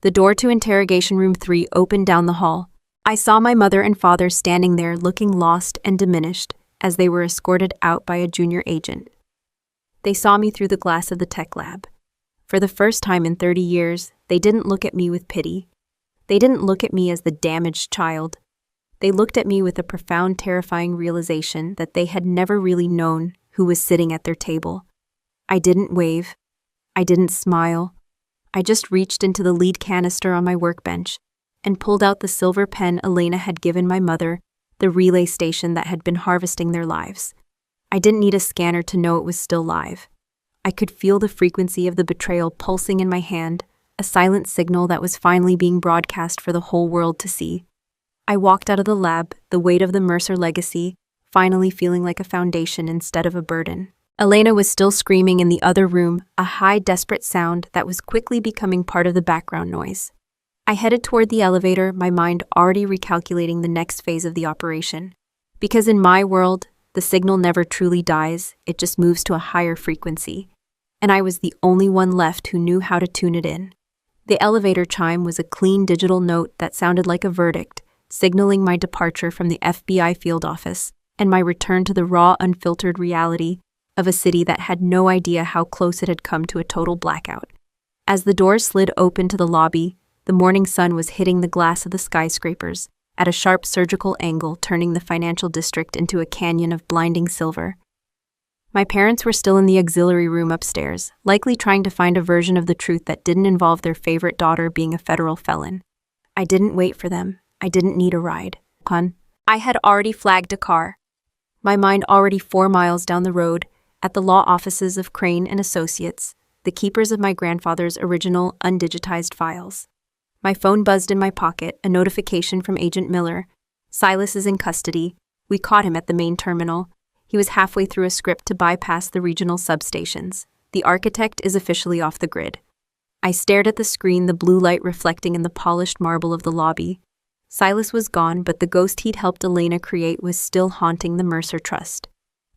The door to interrogation room 3 opened down the hall. I saw my mother and father standing there looking lost and diminished as they were escorted out by a junior agent. They saw me through the glass of the tech lab. For the first time in 30 years, they didn't look at me with pity. They didn't look at me as the damaged child. They looked at me with a profound, terrifying realization that they had never really known who was sitting at their table. I didn't wave. I didn't smile. I just reached into the lead canister on my workbench and pulled out the silver pen Elena had given my mother, the relay station that had been harvesting their lives. I didn't need a scanner to know it was still live. I could feel the frequency of the betrayal pulsing in my hand, a silent signal that was finally being broadcast for the whole world to see. I walked out of the lab, the weight of the Mercer legacy, finally feeling like a foundation instead of a burden. Elena was still screaming in the other room, a high, desperate sound that was quickly becoming part of the background noise. I headed toward the elevator, my mind already recalculating the next phase of the operation. Because in my world, the signal never truly dies, it just moves to a higher frequency. And I was the only one left who knew how to tune it in. The elevator chime was a clean digital note that sounded like a verdict, signaling my departure from the FBI field office and my return to the raw, unfiltered reality of a city that had no idea how close it had come to a total blackout. As the doors slid open to the lobby, the morning sun was hitting the glass of the skyscrapers at a sharp surgical angle, turning the financial district into a canyon of blinding silver. My parents were still in the auxiliary room upstairs, likely trying to find a version of the truth that didn't involve their favorite daughter being a federal felon. I didn't wait for them. I didn't need a ride. I had already flagged a car. My mind already 4 miles down the road, at the law offices of Crane and Associates, the keepers of my grandfather's original undigitized files. My phone buzzed in my pocket, a notification from Agent Miller. Silas is in custody. We caught him at the main terminal. He was halfway through a script to bypass the regional substations. The architect is officially off the grid. I stared at the screen, the blue light reflecting in the polished marble of the lobby. Silas was gone, but the ghost he'd helped Elena create was still haunting the Mercer Trust.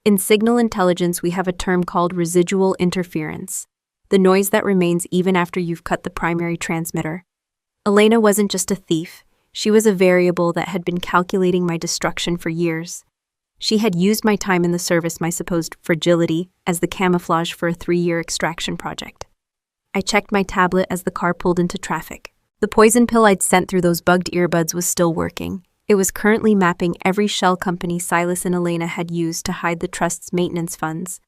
In signal intelligence, we have a term called residual interference, the noise that remains even after you've cut the primary transmitter. Elena wasn't just a thief. She was a variable that had been calculating my destruction for years. She had used my time in the service, my supposed fragility, as the camouflage for a 3-year extraction project. I checked my tablet as the car pulled into traffic. The poison pill I'd sent through those bugged earbuds was still working. It was currently mapping every shell company Silas and Elena had used to hide the trust's maintenance funds.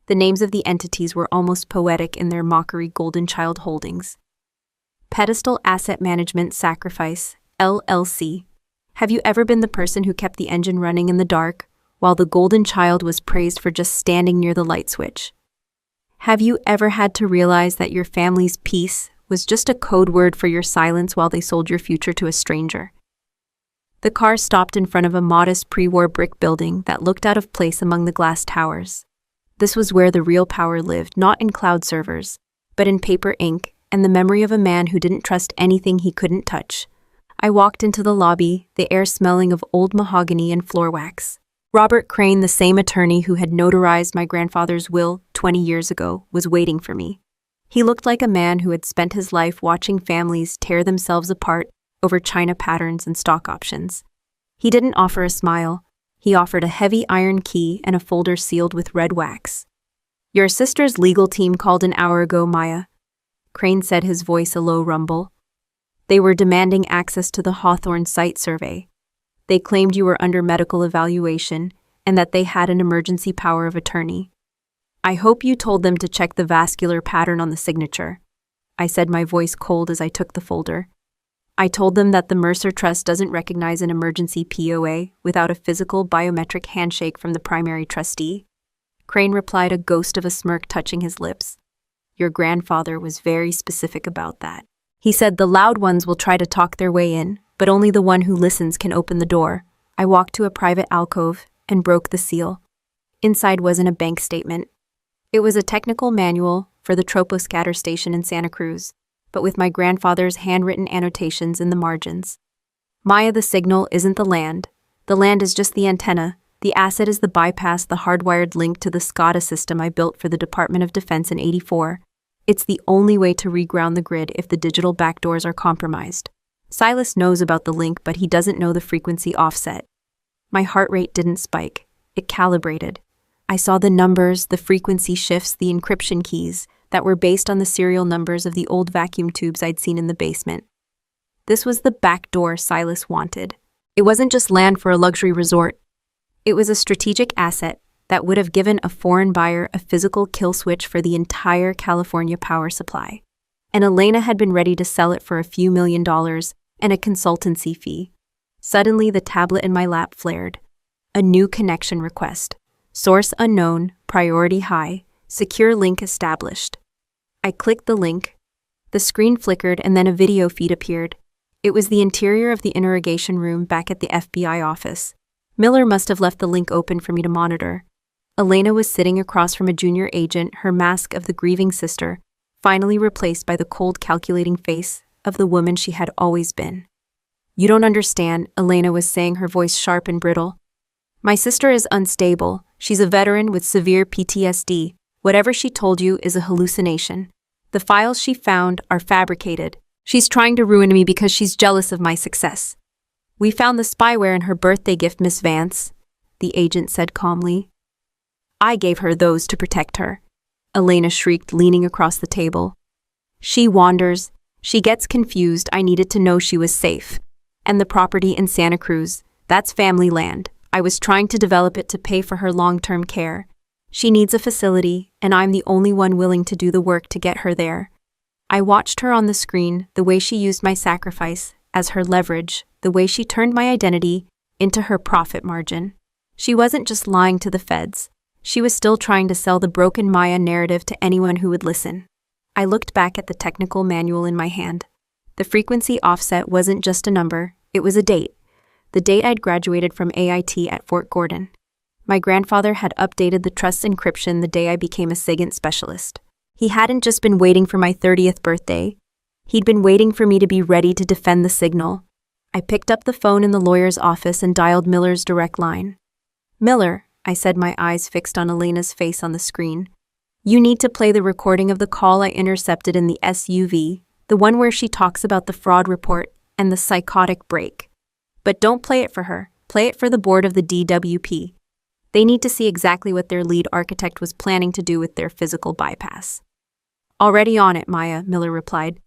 The names of the entities were almost poetic in their mockery golden child holdings. Pedestal Asset Management Sacrifice, LLC. Have you ever been the person who kept the engine running in the dark, while the golden child was praised for just standing near the light switch? Have you ever had to realize that your family's peace was just a code word for your silence while they sold your future to a stranger? The car stopped in front of a modest pre-war brick building that looked out of place among the glass towers. This was where the real power lived, not in cloud servers, but in paper ink and the memory of a man who didn't trust anything he couldn't touch. I walked into the lobby, the air smelling of old mahogany and floor wax. Robert Crane, the same attorney who had notarized my grandfather's will 20 years ago, was waiting for me. He looked like a man who had spent his life watching families tear themselves apart over china patterns and stock options. He didn't offer a smile. He offered a heavy iron key and a folder sealed with red wax. "Your sister's legal team called an hour ago, Maya," Crane said, his voice a low rumble. "They were demanding access to the Hawthorne site survey. They claimed you were under medical evaluation and that they had an emergency power of attorney. I hope you told them to check the vascular pattern on the signature," I said, my voice cold as I took the folder. "I told them that the Mercer Trust doesn't recognize an emergency POA without a physical biometric handshake from the primary trustee." Crane replied, a ghost of a smirk touching his lips. Your grandfather was very specific about that. He said the loud ones will try to talk their way in, but only the one who listens can open the door. I walked to a private alcove and broke the seal. Inside wasn't a bank statement. It was a technical manual for the troposcatter station in Santa Cruz, but with my grandfather's handwritten annotations in the margins. Maya, the signal isn't the land. The land is just the antenna. The asset is the bypass, the hardwired link to the SCADA system I built for the Department of Defense in '84. It's the only way to reground the grid if the digital backdoors are compromised. Silas knows about the link, but he doesn't know the frequency offset. My heart rate didn't spike. It calibrated. I saw the numbers, the frequency shifts, the encryption keys that were based on the serial numbers of the old vacuum tubes I'd seen in the basement. This was the backdoor Silas wanted. It wasn't just land for a luxury resort. It was a strategic asset that would have given a foreign buyer a physical kill switch for the entire California power supply. And Elena had been ready to sell it for a few $1 million and a consultancy fee. Suddenly, the tablet in my lap flared. A new connection request. Source unknown, priority high, secure link established. I clicked the link. The screen flickered and then a video feed appeared. It was the interior of the interrogation room back at the FBI office. Miller must have left the link open for me to monitor. Elena was sitting across from a junior agent, her mask of the grieving sister, finally replaced by the cold, calculating face of the woman she had always been. You don't understand, Elena was saying, her voice sharp and brittle. My sister is unstable. She's a veteran with severe PTSD. Whatever she told you is a hallucination. The files she found are fabricated. She's trying to ruin me because she's jealous of my success. We found the spyware in her birthday gift, Miss Vance, the agent said calmly. I gave her those to protect her, Elena shrieked, leaning across the table. She wanders. She gets confused. I needed to know she was safe. And the property in Santa Cruz, that's family land. I was trying to develop it to pay for her long-term care. She needs a facility, and I'm the only one willing to do the work to get her there. I watched her on the screen, the way she used my sacrifice as her leverage, the way she turned my identity into her profit margin. She wasn't just lying to the feds. She was still trying to sell the broken Maya narrative to anyone who would listen. I looked back at the technical manual in my hand. The frequency offset wasn't just a number, it was a date. The date I'd graduated from AIT at Fort Gordon. My grandfather had updated the trust encryption the day I became a SIGINT specialist. He hadn't just been waiting for my 30th birthday. He'd been waiting for me to be ready to defend the signal. I picked up the phone in the lawyer's office and dialed Miller's direct line. Miller, I said, my eyes fixed on Elena's face on the screen. You need to play the recording of the call I intercepted in the SUV, the one where she talks about the fraud report and the psychotic break. But don't play it for her. Play it for the board of the DWP. They need to see exactly what their lead architect was planning to do with their physical bypass. Already on it, Maya, Miller replied.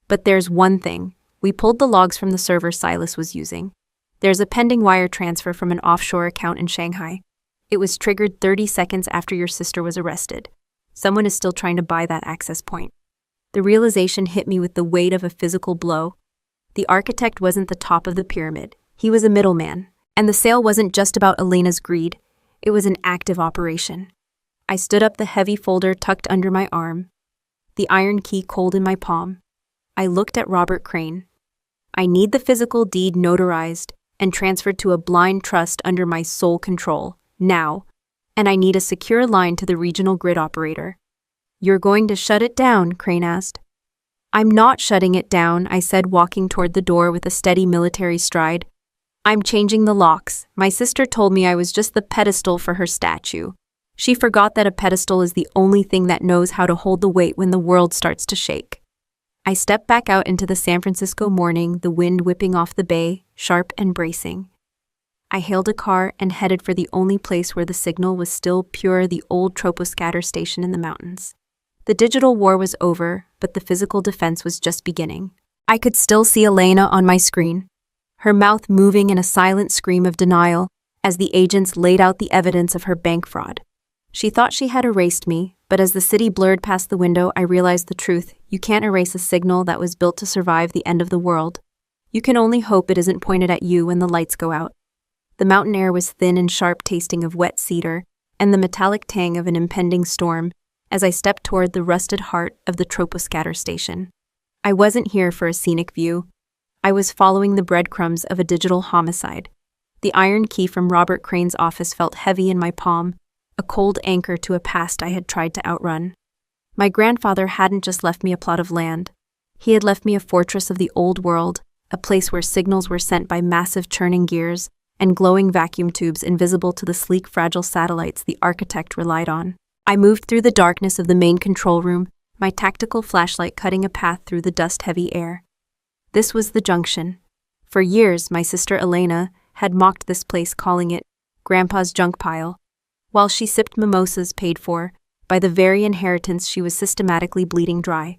But there's one thing. We pulled the logs from the server Silas was using. There's a pending wire transfer from an offshore account in Shanghai. It was triggered 30 seconds after your sister was arrested. Someone is still trying to buy that access point. The realization hit me with the weight of a physical blow. The architect wasn't the top of the pyramid. He was a middleman. And the sale wasn't just about Elena's greed. It was an active operation. I stood up, the heavy folder tucked under my arm, the iron key cold in my palm. I looked at Robert Crane. I need the physical deed notarized and transferred to a blind trust under my sole control, now, and I need a secure line to the regional grid operator. You're going to shut it down, Crane asked. I'm not shutting it down, I said, walking toward the door with a steady military stride. I'm changing the locks. My sister told me I was just the pedestal for her statue. She forgot that a pedestal is the only thing that knows how to hold the weight when the world starts to shake. I stepped back out into the San Francisco morning, the wind whipping off the bay, sharp and bracing. I hailed a car and headed for the only place where the signal was still pure, the old troposcatter station in the mountains. The digital war was over, but the physical defense was just beginning. I could still see Elena on my screen, her mouth moving in a silent scream of denial as the agents laid out the evidence of her bank fraud. She thought she had erased me, but as the city blurred past the window, I realized the truth. You can't erase a signal that was built to survive the end of the world. You can only hope it isn't pointed at you when the lights go out. The mountain air was thin and sharp, tasting of wet cedar, and the metallic tang of an impending storm as I stepped toward the rusted heart of the troposcatter station. I wasn't here for a scenic view. I was following the breadcrumbs of a digital homicide. The iron key from Robert Crane's office felt heavy in my palm, a cold anchor to a past I had tried to outrun. My grandfather hadn't just left me a plot of land. He had left me a fortress of the old world, a place where signals were sent by massive churning gears and glowing vacuum tubes invisible to the sleek, fragile satellites the architect relied on. I moved through the darkness of the main control room, my tactical flashlight cutting a path through the dust-heavy air. This was the junction. For years, my sister Elena had mocked this place, calling it Grandpa's junk pile, while she sipped mimosas paid for by the very inheritance she was systematically bleeding dry.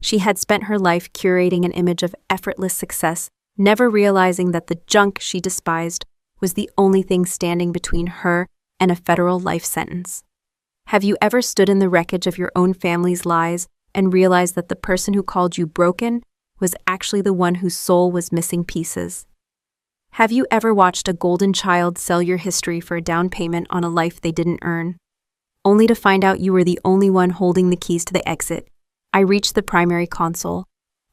She had spent her life curating an image of effortless success, never realizing that the junk she despised was the only thing standing between her and a federal life sentence. Have you ever stood in the wreckage of your own family's lies and realized that the person who called you broken was actually the one whose soul was missing pieces? Have you ever watched a golden child sell your history for a down payment on a life they didn't earn, only to find out you were the only one holding the keys to the exit? I reached the primary console,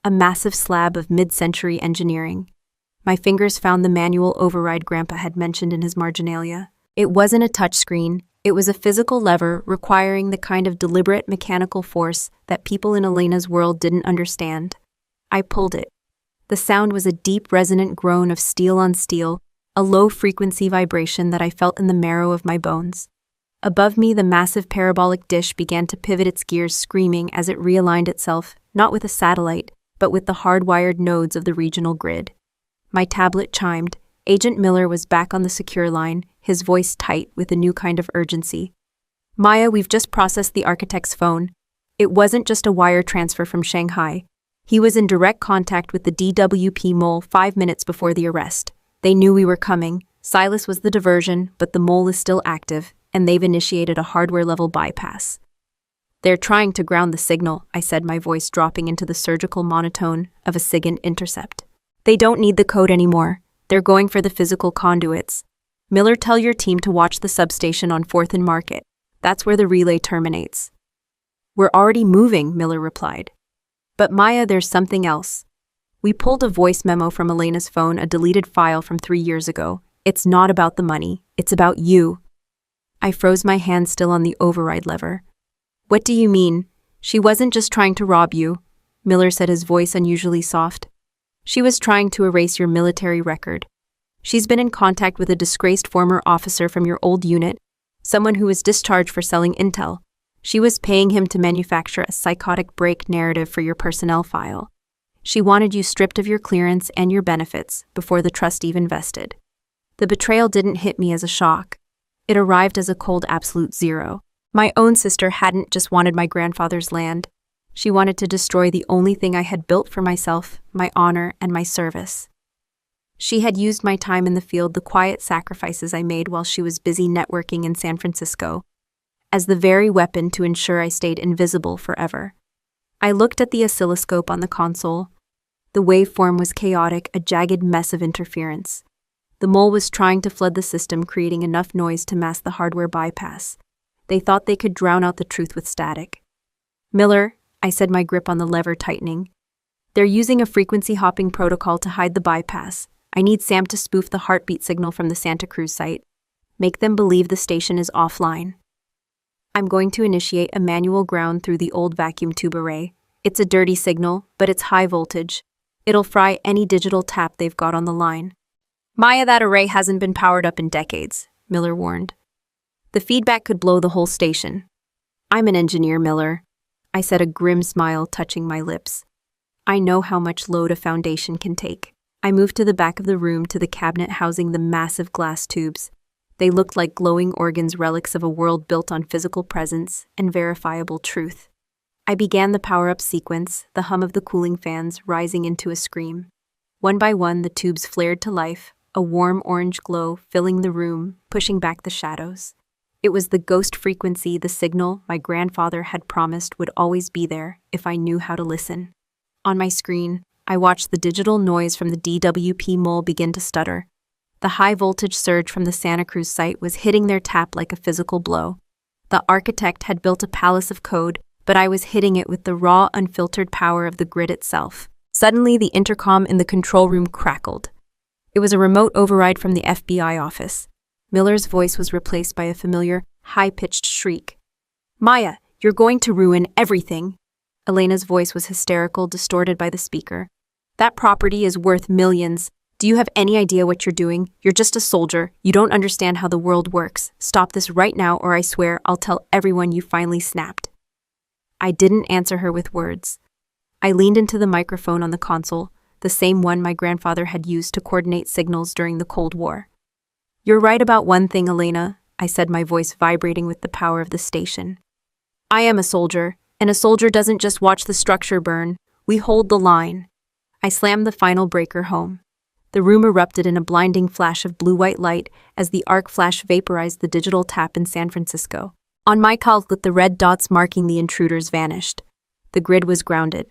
a massive slab of mid-century engineering. My fingers found the manual override Grandpa had mentioned in his marginalia. It wasn't a touchscreen. It was a physical lever requiring the kind of deliberate mechanical force that people in Elena's world didn't understand. I pulled it. The sound was a deep, resonant groan of steel on steel, a low-frequency vibration that I felt in the marrow of my bones. Above me, the massive parabolic dish began to pivot its gears, screaming as it realigned itself, not with a satellite, but with the hardwired nodes of the regional grid. My tablet chimed. Agent Miller was back on the secure line, his voice tight with a new kind of urgency. Maya, we've just processed the architect's phone. It wasn't just a wire transfer from Shanghai. He was in direct contact with the DWP mole 5 minutes before the arrest. They knew we were coming. Silas was the diversion, but the mole is still active, and they've initiated a hardware-level bypass. They're trying to ground the signal, I said, my voice dropping into the surgical monotone of a SIGINT intercept. They don't need the code anymore. They're going for the physical conduits. Miller, tell your team to watch the substation on 4th and Market. That's where the relay terminates. We're already moving, Miller replied. But Maya, there's something else. We pulled a voice memo from Elena's phone, a deleted file from 3 years ago. It's not about the money. It's about you. I froze, my hand still on the override lever. What do you mean? She wasn't just trying to rob you, Miller said, his voice unusually soft. She was trying to erase your military record. She's been in contact with a disgraced former officer from your old unit, someone who was discharged for selling intel. She was paying him to manufacture a psychotic break narrative for your personnel file. She wanted you stripped of your clearance and your benefits before the trust even vested. The betrayal didn't hit me as a shock. It arrived as a cold absolute zero. My own sister hadn't just wanted my grandfather's land. She wanted to destroy the only thing I had built for myself, my honor and my service. She had used my time in the field, the quiet sacrifices I made while she was busy networking in San Francisco, as the very weapon to ensure I stayed invisible forever. I looked at the oscilloscope on the console. The waveform was chaotic, a jagged mess of interference. The mole was trying to flood the system, creating enough noise to mask the hardware bypass. They thought they could drown out the truth with static. Miller, I said, my grip on the lever tightening. They're using a frequency-hopping protocol to hide the bypass. I need Sam to spoof the heartbeat signal from the Santa Cruz site. Make them believe the station is offline. I'm going to initiate a manual ground through the old vacuum tube array. It's a dirty signal, but it's high voltage. It'll fry any digital tap they've got on the line. Maya, that array hasn't been powered up in decades, Miller warned. The feedback could blow the whole station. I'm an engineer, Miller, I said, a grim smile touching my lips. I know how much load a foundation can take. I moved to the back of the room, to the cabinet housing the massive glass tubes. They looked like glowing organs, relics of a world built on physical presence and verifiable truth. I began the power-up sequence, the hum of the cooling fans rising into a scream. One by one, the tubes flared to life, a warm orange glow filling the room, pushing back the shadows. It was the ghost frequency, the signal my grandfather had promised would always be there if I knew how to listen. On my screen, I watched the digital noise from the DWP mole begin to stutter. The high-voltage surge from the Santa Cruz site was hitting their tap like a physical blow. The architect had built a palace of code, but I was hitting it with the raw, unfiltered power of the grid itself. Suddenly, the intercom in the control room crackled. It was a remote override from the FBI office. Miller's voice was replaced by a familiar, high-pitched shriek. "Maya, you're going to ruin everything." Elena's voice was hysterical, distorted by the speaker. "That property is worth millions. Do you have any idea what you're doing? You're just a soldier. You don't understand how the world works. Stop this right now, or I swear I'll tell everyone you finally snapped." I didn't answer her with words. I leaned into the microphone on the console, the same one my grandfather had used to coordinate signals during the Cold War. "You're right about one thing, Elena," I said, my voice vibrating with the power of the station. "I am a soldier, and a soldier doesn't just watch the structure burn. We hold the line." I slammed the final breaker home. The room erupted in a blinding flash of blue-white light as the arc flash vaporized the digital tap in San Francisco. On my calculator, the red dots marking the intruders vanished. The grid was grounded.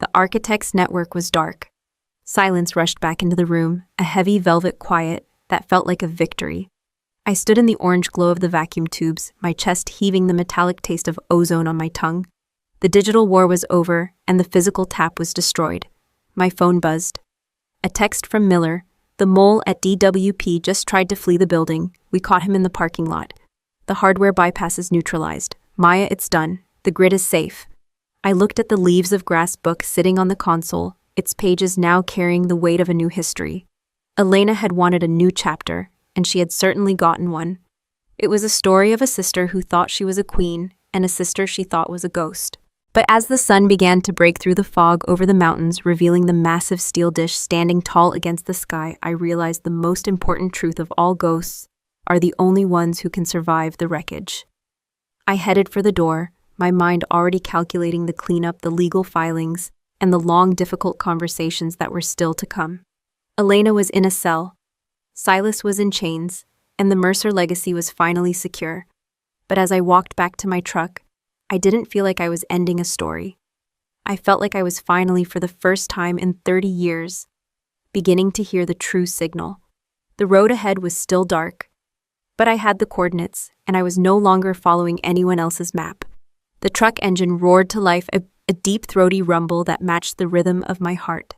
The architect's network was dark. Silence rushed back into the room, a heavy velvet quiet that felt like a victory. I stood in the orange glow of the vacuum tubes, my chest heaving, the metallic taste of ozone on my tongue. The digital war was over, and the physical tap was destroyed. My phone buzzed. A text from Miller. "The mole at DWP just tried to flee the building. We caught him in the parking lot. The hardware bypass is neutralized. Maya, it's done. The grid is safe." I looked at the Leaves of Grass book sitting on the console, its pages now carrying the weight of a new history. Elena had wanted a new chapter, and she had certainly gotten one. It was a story of a sister who thought she was a queen, and a sister she thought was a ghost. But as the sun began to break through the fog over the mountains, revealing the massive steel dish standing tall against the sky, I realized the most important truth of all: ghosts are the only ones who can survive the wreckage. I headed for the door, my mind already calculating the cleanup, the legal filings, and the long, difficult conversations that were still to come. Elena was in a cell. Silas was in chains, and the Mercer legacy was finally secure. But as I walked back to my truck, I didn't feel like I was ending a story. I felt like I was finally, for the first time in 30 years, beginning to hear the true signal. The road ahead was still dark, but I had the coordinates, and I was no longer following anyone else's map. The truck engine roared to life, a deep, throaty rumble that matched the rhythm of my heart.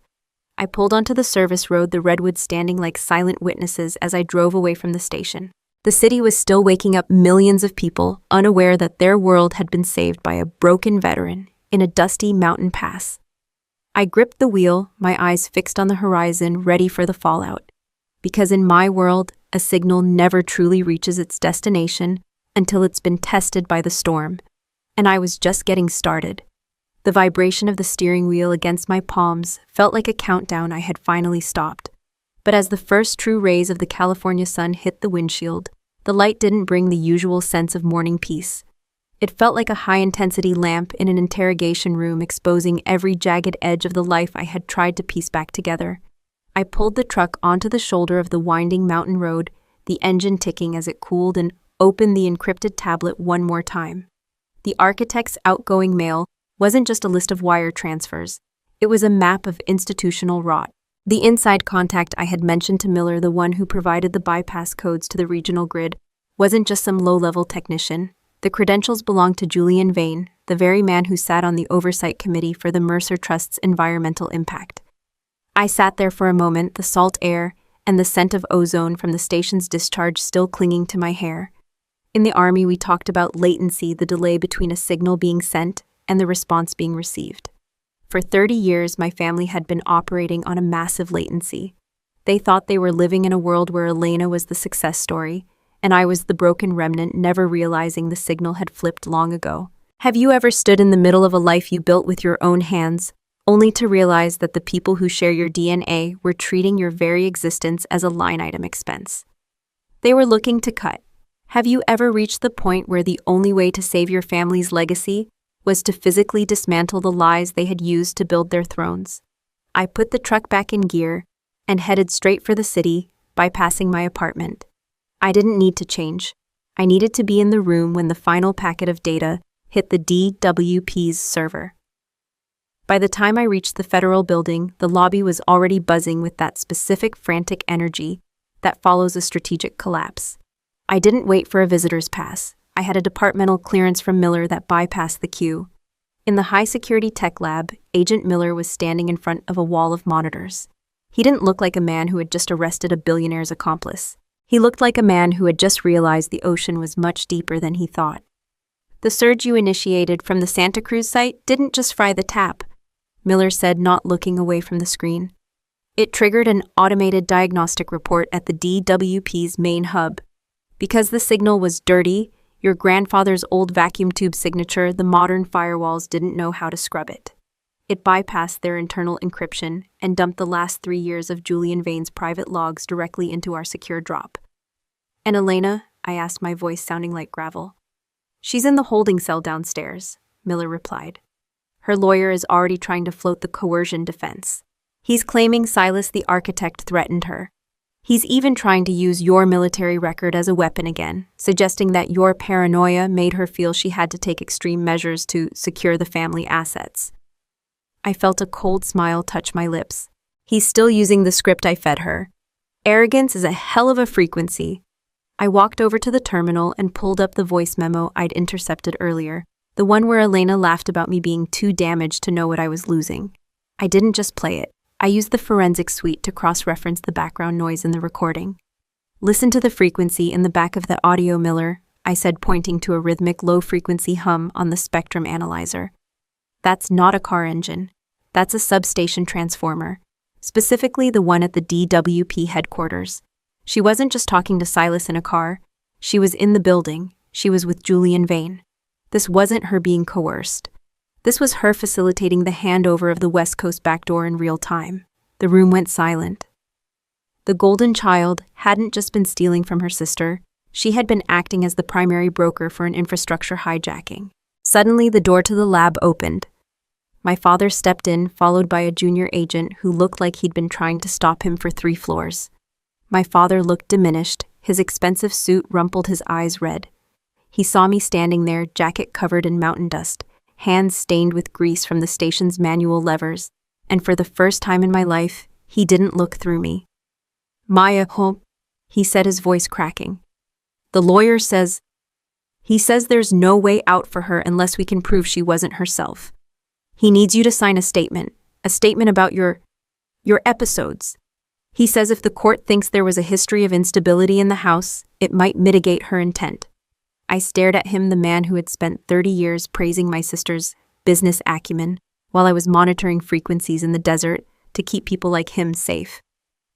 I pulled onto the service road, the redwoods standing like silent witnesses as I drove away from the station. The city was still waking up, millions of people, unaware that their world had been saved by a broken veteran in a dusty mountain pass. I gripped the wheel, my eyes fixed on the horizon, ready for the fallout. Because in my world, a signal never truly reaches its destination until it's been tested by the storm. And I was just getting started. The vibration of the steering wheel against my palms felt like a countdown. I had finally stopped. But as the first true rays of the California sun hit the windshield, the light didn't bring the usual sense of morning peace. It felt like a high-intensity lamp in an interrogation room, exposing every jagged edge of the life I had tried to piece back together. I pulled the truck onto the shoulder of the winding mountain road, the engine ticking as it cooled, and opened the encrypted tablet one more time. The architect's outgoing mail wasn't just a list of wire transfers. It was a map of institutional rot. The inside contact I had mentioned to Miller, the one who provided the bypass codes to the regional grid, wasn't just some low-level technician. The credentials belonged to Julian Vane, the very man who sat on the oversight committee for the Mercer Trust's environmental impact. I sat there for a moment, the salt air and the scent of ozone from the station's discharge still clinging to my hair. In the Army, we talked about latency, the delay between a signal being sent and the response being received. For 30 years, my family had been operating on a massive latency. They thought they were living in a world where Elena was the success story, and I was the broken remnant, never realizing the signal had flipped long ago. Have you ever stood in the middle of a life you built with your own hands, only to realize that the people who share your DNA were treating your very existence as a line item expense? They were looking to cut. Have you ever reached the point where the only way to save your family's legacy was to physically dismantle the lies they had used to build their thrones? I put the truck back in gear and headed straight for the city, bypassing my apartment. I didn't need to change. I needed to be in the room when the final packet of data hit the DWP's server. By the time I reached the federal building, the lobby was already buzzing with that specific frantic energy, that follows a strategic collapse. I didn't wait for a visitor's pass. I had a departmental clearance from Miller that bypassed the queue. In the high-security tech lab, Agent Miller was standing in front of a wall of monitors. He didn't look like a man who had just arrested a billionaire's accomplice. He looked like a man who had just realized the ocean was much deeper than he thought. "The surge you initiated from the Santa Cruz site didn't just fry the tap," Miller said, not looking away from the screen. "It triggered an automated diagnostic report at the DWP's main hub. Because the signal was dirty, your grandfather's old vacuum tube signature, the modern firewalls didn't know how to scrub it. It bypassed their internal encryption and dumped the last 3 years of Julian Vane's private logs directly into our secure drop." "And Elena?" I asked, my voice sounding like gravel. "She's in the holding cell downstairs," Miller replied. "Her lawyer is already trying to float the coercion defense. He's claiming Silas the architect threatened her. He's even trying to use your military record as a weapon again, suggesting that your paranoia made her feel she had to take extreme measures to secure the family assets." I felt a cold smile touch my lips. He's still using the script I fed her. Arrogance is a hell of a frequency. I walked over to the terminal and pulled up the voice memo I'd intercepted earlier, the one where Elena laughed about me being too damaged to know what I was losing. I didn't just play it. I used the forensic suite to cross-reference the background noise in the recording. "Listen to the frequency in the back of the audio, Miller," I said, pointing to a rhythmic low-frequency hum on the spectrum analyzer. "That's not a car engine. That's a substation transformer, specifically the one at the DWP headquarters. She wasn't just talking to Silas in a car. She was in the building. She was with Julian Vane. This wasn't her being coerced. This was her facilitating the handover of the West Coast backdoor in real time." The room went silent. The golden child hadn't just been stealing from her sister. She had been acting as the primary broker for an infrastructure hijacking. Suddenly, the door to the lab opened. My father stepped in, followed by a junior agent who looked like he'd been trying to stop him for 3 floors. My father looked diminished. His expensive suit rumpled, his eyes red. He saw me standing there, jacket covered in mountain dust, hands stained with grease from the station's manual levers, and for the first time in my life, he didn't look through me. "Maya, home," he said, his voice cracking. "The lawyer says there's no way out for her unless we can prove she wasn't herself. He needs you to sign a statement about your episodes. He says if the court thinks there was a history of instability in the house, it might mitigate her intent." I stared at him, the man who had spent 30 years praising my sister's business acumen while I was monitoring frequencies in the desert to keep people like him safe.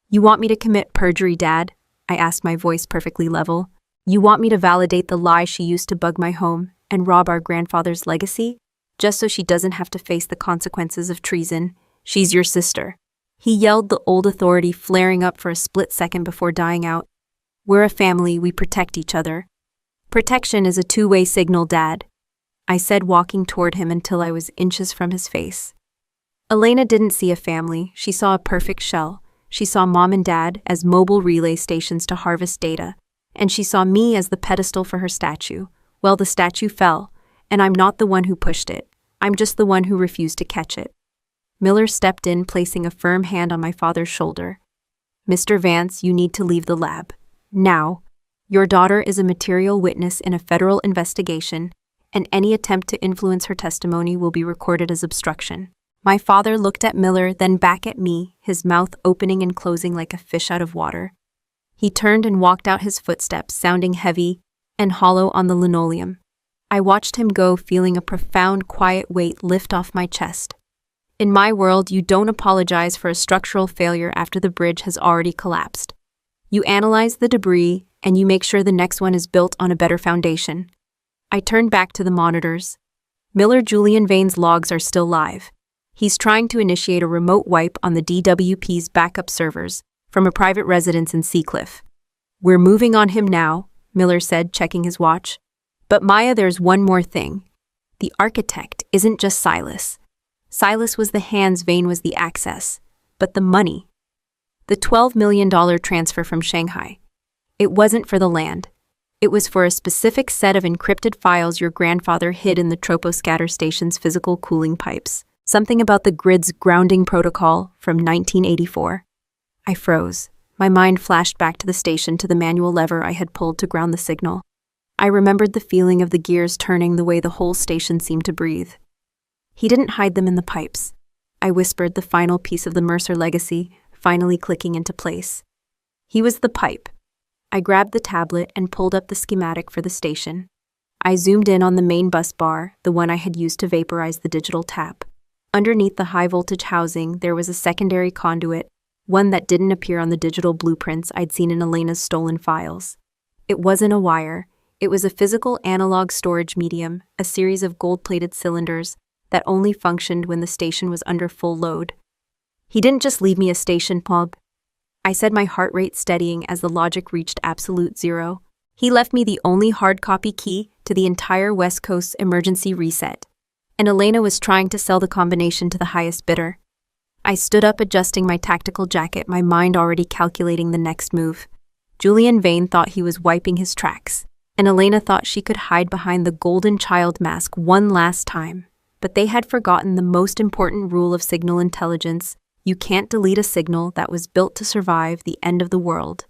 "You want me to commit perjury, Dad?" I asked, my voice perfectly level. "You want me to validate the lie she used to bug my home and rob our grandfather's legacy? Just so she doesn't have to face the consequences of treason? She's your sister." He yelled, the old authority flaring up for a split second before dying out. "We're a family, we protect each other." "Protection is a two-way signal, Dad," I said, walking toward him until I was inches from his face. Elena didn't see a family, she saw a perfect shell. She saw Mom and Dad as mobile relay stations to harvest data, and she saw me as the pedestal for her statue. Well, the statue fell, and I'm not the one who pushed it. I'm just the one who refused to catch it. Miller stepped in, placing a firm hand on my father's shoulder. "Mr. Vance, you need to leave the lab. Now. Your daughter is a material witness in a federal investigation, and any attempt to influence her testimony will be recorded as obstruction." My father looked at Miller, then back at me, his mouth opening and closing like a fish out of water. He turned and walked out, his footsteps sounding heavy and hollow on the linoleum. I watched him go, feeling a profound, quiet weight lift off my chest. In my world, you don't apologize for a structural failure after the bridge has already collapsed. You analyze the debris, and you make sure the next one is built on a better foundation. I turned back to the monitors. Miller Julian Vane's logs are still live. He's trying to initiate a remote wipe on the DWP's backup servers from a private residence in Seacliff. "We're moving on him now," Miller said, checking his watch. "But Maya, there's one more thing. The architect isn't just Silas. Silas was the hands, Vane was the access. But the money. The $12 million transfer from Shanghai. It wasn't for the land. It was for a specific set of encrypted files your grandfather hid in the troposcatter station's physical cooling pipes. Something about the grid's grounding protocol from 1984. I froze. My mind flashed back to the station to the manual lever I had pulled to ground the signal. I remembered the feeling of the gears turning the way the whole station seemed to breathe. He didn't hide them in the pipes. I whispered, the final piece of the Mercer legacy finally clicking into place. He was the pipe. I grabbed the tablet and pulled up the schematic for the station. I zoomed in on the main bus bar, the one I had used to vaporize the digital tap. Underneath the high-voltage housing, there was a secondary conduit, one that didn't appear on the digital blueprints I'd seen in Elena's stolen files. It wasn't a wire. It was a physical analog storage medium, a series of gold-plated cylinders that only functioned when the station was under full load. He didn't just leave me a station pub. I said, my heart rate steadying as the logic reached absolute zero. He left me the only hard copy key to the entire West Coast emergency reset, and Elena was trying to sell the combination to the highest bidder. I stood up, adjusting my tactical jacket, my mind already calculating the next move. Julian Vane thought he was wiping his tracks, and Elena thought she could hide behind the golden child mask one last time. But they had forgotten the most important rule of signal intelligence. You can't delete a signal that was built to survive the end of the world.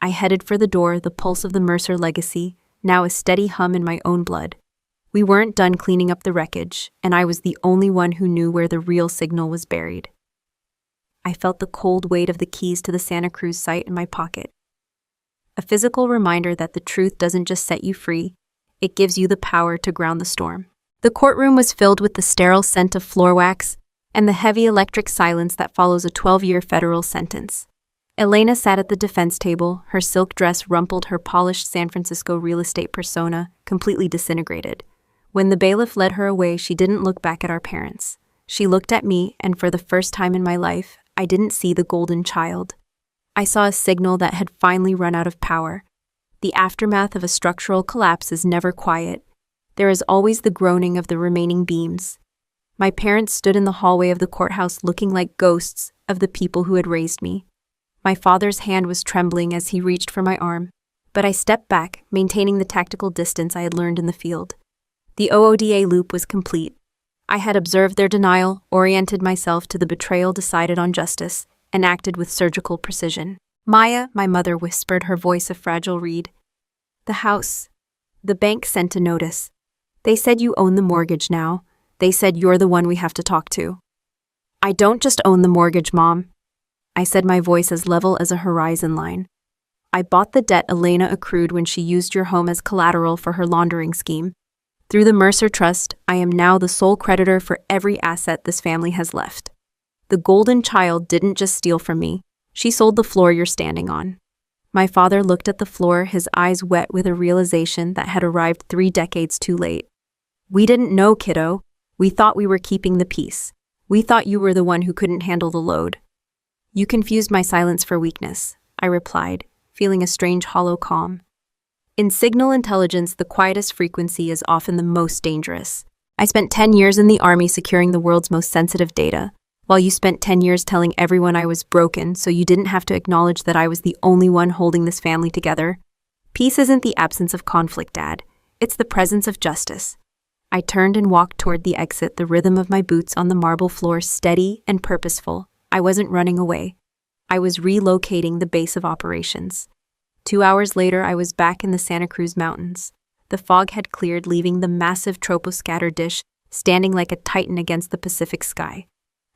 I headed for the door, the pulse of the Mercer legacy, now a steady hum in my own blood. We weren't done cleaning up the wreckage, and I was the only one who knew where the real signal was buried. I felt the cold weight of the keys to the Santa Cruz site in my pocket. A physical reminder that the truth doesn't just set you free, it gives you the power to ground the storm. The courtroom was filled with the sterile scent of floor wax and the heavy electric silence that follows a 12-year federal sentence. Elena sat at the defense table, her silk dress rumpled, her polished San Francisco real estate persona completely disintegrated. When the bailiff led her away, she didn't look back at our parents. She looked at me, and for the first time in my life, I didn't see the golden child. I saw a signal that had finally run out of power. The aftermath of a structural collapse is never quiet. There is always the groaning of the remaining beams. My parents stood in the hallway of the courthouse looking like ghosts of the people who had raised me. My father's hand was trembling as he reached for my arm, but I stepped back, maintaining the tactical distance I had learned in the field. The OODA loop was complete. I had observed their denial, oriented myself to the betrayal, decided on justice, and acted with surgical precision. Maya, my mother whispered, her voice a fragile reed. The house. The bank sent a notice. They said you own the mortgage now. They said you're the one we have to talk to. I don't just own the mortgage, Mom. I said, my voice as level as a horizon line. I bought the debt Elena accrued when she used your home as collateral for her laundering scheme. Through the Mercer Trust, I am now the sole creditor for every asset this family has left. The golden child didn't just steal from me. She sold the floor you're standing on. My father looked at the floor, his eyes wet with a realization that had arrived 3 decades too late. We didn't know, kiddo. We thought we were keeping the peace. We thought you were the one who couldn't handle the load. You confused my silence for weakness, I replied, feeling a strange hollow calm. In signal intelligence, the quietest frequency is often the most dangerous. I spent 10 years in the Army securing the world's most sensitive data, while you spent 10 years telling everyone I was broken so you didn't have to acknowledge that I was the only one holding this family together. Peace isn't the absence of conflict, Dad. It's the presence of justice. I turned and walked toward the exit, the rhythm of my boots on the marble floor steady and purposeful. I wasn't running away. I was relocating the base of operations. 2 hours later, I was back in the Santa Cruz Mountains. The fog had cleared, leaving the massive troposcatter dish standing like a titan against the Pacific sky.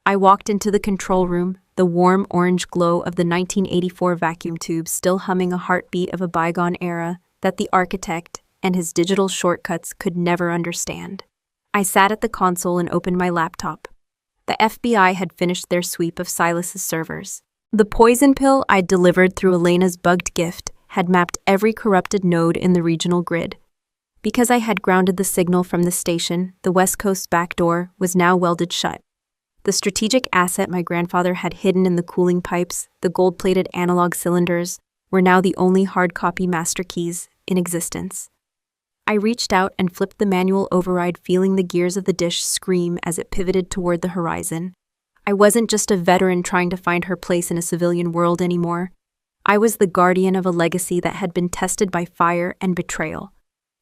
I walked into the control room, the warm orange glow of the 1984 vacuum tube still humming, a heartbeat of a bygone era that the architect and his digital shortcuts could never understand. I sat at the console and opened my laptop. The FBI had finished their sweep of Silas's servers. The poison pill I'd delivered through Elena's bugged gift had mapped every corrupted node in the regional grid. Because I had grounded the signal from the station, the West Coast back door was now welded shut. The strategic asset my grandfather had hidden in the cooling pipes, the gold-plated analog cylinders, were now the only hard copy master keys in existence. I reached out and flipped the manual override, feeling the gears of the dish scream as it pivoted toward the horizon. I wasn't just a veteran trying to find her place in a civilian world anymore. I was the guardian of a legacy that had been tested by fire and betrayal.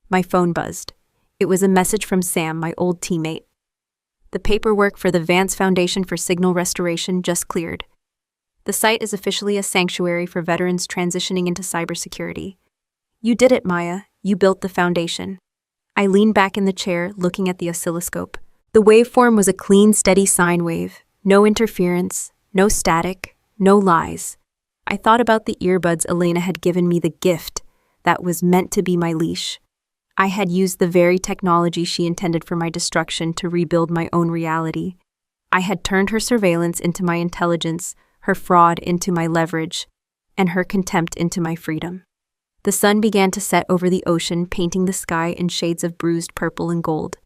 My phone buzzed. It was a message from Sam, my old teammate. The paperwork for the Vance Foundation for Signal Restoration just cleared. The site is officially a sanctuary for veterans transitioning into cybersecurity. You did it, Maya. You built the foundation. I leaned back in the chair, looking at the oscilloscope. The waveform was a clean, steady sine wave. No interference, no static, no lies. I thought about the earbuds Elena had given me, the gift that was meant to be my leash. I had used the very technology she intended for my destruction to rebuild my own reality. I had turned her surveillance into my intelligence, her fraud into my leverage, and her contempt into my freedom. The sun began to set over the ocean, painting the sky in shades of bruised purple and gold.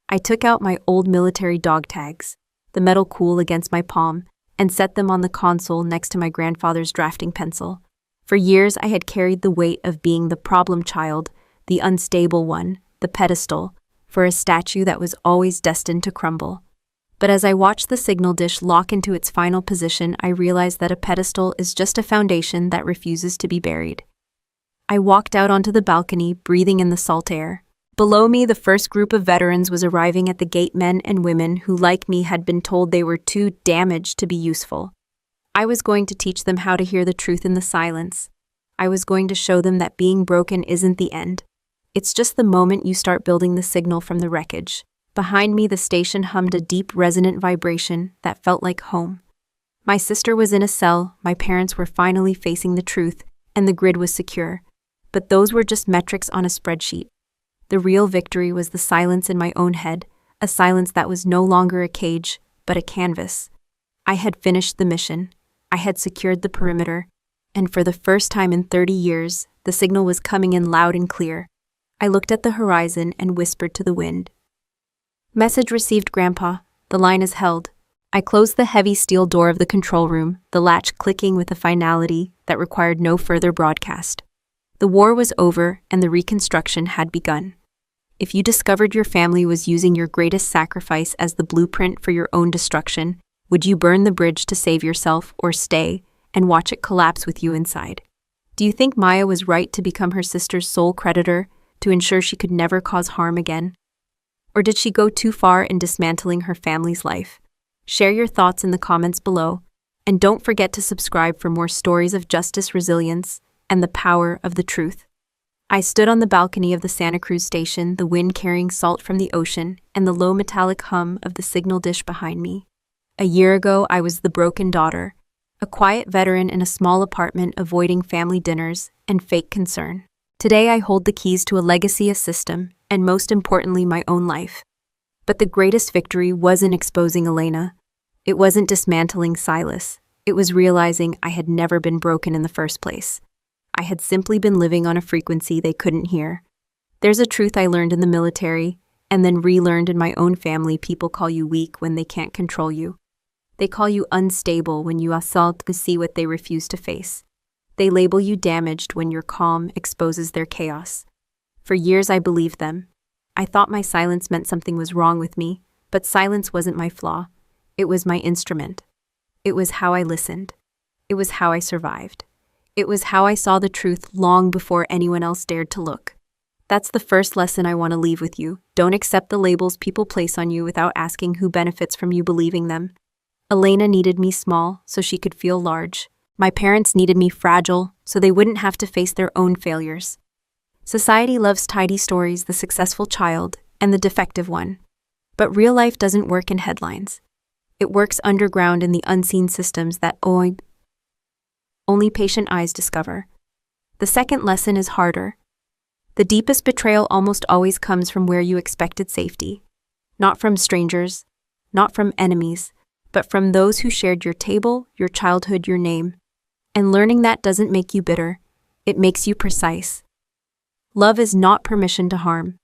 I took out my old military dog tags, the metal cool against my palm, and set them on the console next to my grandfather's drafting pencil. For years, I had carried the weight of being the problem child, the unstable one, the pedestal, for a statue that was always destined to crumble. But as I watched the signal dish lock into its final position, I realized that a pedestal is just a foundation that refuses to be buried. I walked out onto the balcony, breathing in the salt air. Below me, the first group of veterans was arriving at the gate, men and women who, like me, had been told they were too damaged to be useful. I was going to teach them how to hear the truth in the silence. I was going to show them that being broken isn't the end. It's just the moment you start building the signal from the wreckage. Behind me, the station hummed a deep, resonant vibration that felt like home. My sister was in a cell, my parents were finally facing the truth, and the grid was secure. But those were just metrics on a spreadsheet. The real victory was the silence in my own head, a silence that was no longer a cage, but a canvas. I had finished the mission. I had secured the perimeter. And for the first time in 30 years, the signal was coming in loud and clear. I looked at the horizon and whispered to the wind. Message received, Grandpa. The line is held. I closed the heavy steel door of the control room, the latch clicking with a finality that required no further broadcast. The war was over and the reconstruction had begun. If you discovered your family was using your greatest sacrifice as the blueprint for your own destruction, would you burn the bridge to save yourself or stay and watch it collapse with you inside? Do you think Maya was right to become her sister's sole creditor to ensure she could never cause harm again? Or did she go too far in dismantling her family's life? Share your thoughts in the comments below, and don't forget to subscribe for more stories of justice, resilience, and the power of the truth. I stood on the balcony of the Santa Cruz station, the wind carrying salt from the ocean and the low metallic hum of the signal dish behind me. A year ago, I was the broken daughter, a quiet veteran in a small apartment avoiding family dinners and fake concern. Today, I hold the keys to a legacy, a system, and most importantly, my own life. But the greatest victory wasn't exposing Elena. It wasn't dismantling Silas. It was realizing I had never been broken in the first place. I had simply been living on a frequency they couldn't hear. There's a truth I learned in the military, and then relearned in my own family. People call you weak when they can't control you. They call you unstable when you assault to see what they refuse to face. They label you damaged when your calm exposes their chaos. For years I believed them. I thought my silence meant something was wrong with me, but silence wasn't my flaw. It was my instrument. It was how I listened. It was how I survived. It was how I saw the truth long before anyone else dared to look. That's the first lesson I want to leave with you. Don't accept the labels people place on you without asking who benefits from you believing them. Elena needed me small so she could feel large. My parents needed me fragile so they wouldn't have to face their own failures. Society loves tidy stories, the successful child and the defective one. But real life doesn't work in headlines. It works underground in the unseen systems that only patient eyes discover. The second lesson is harder. The deepest betrayal almost always comes from where you expected safety. Not from strangers, not from enemies, but from those who shared your table, your childhood, your name. And learning that doesn't make you bitter. It makes you precise. Love is not permission to harm.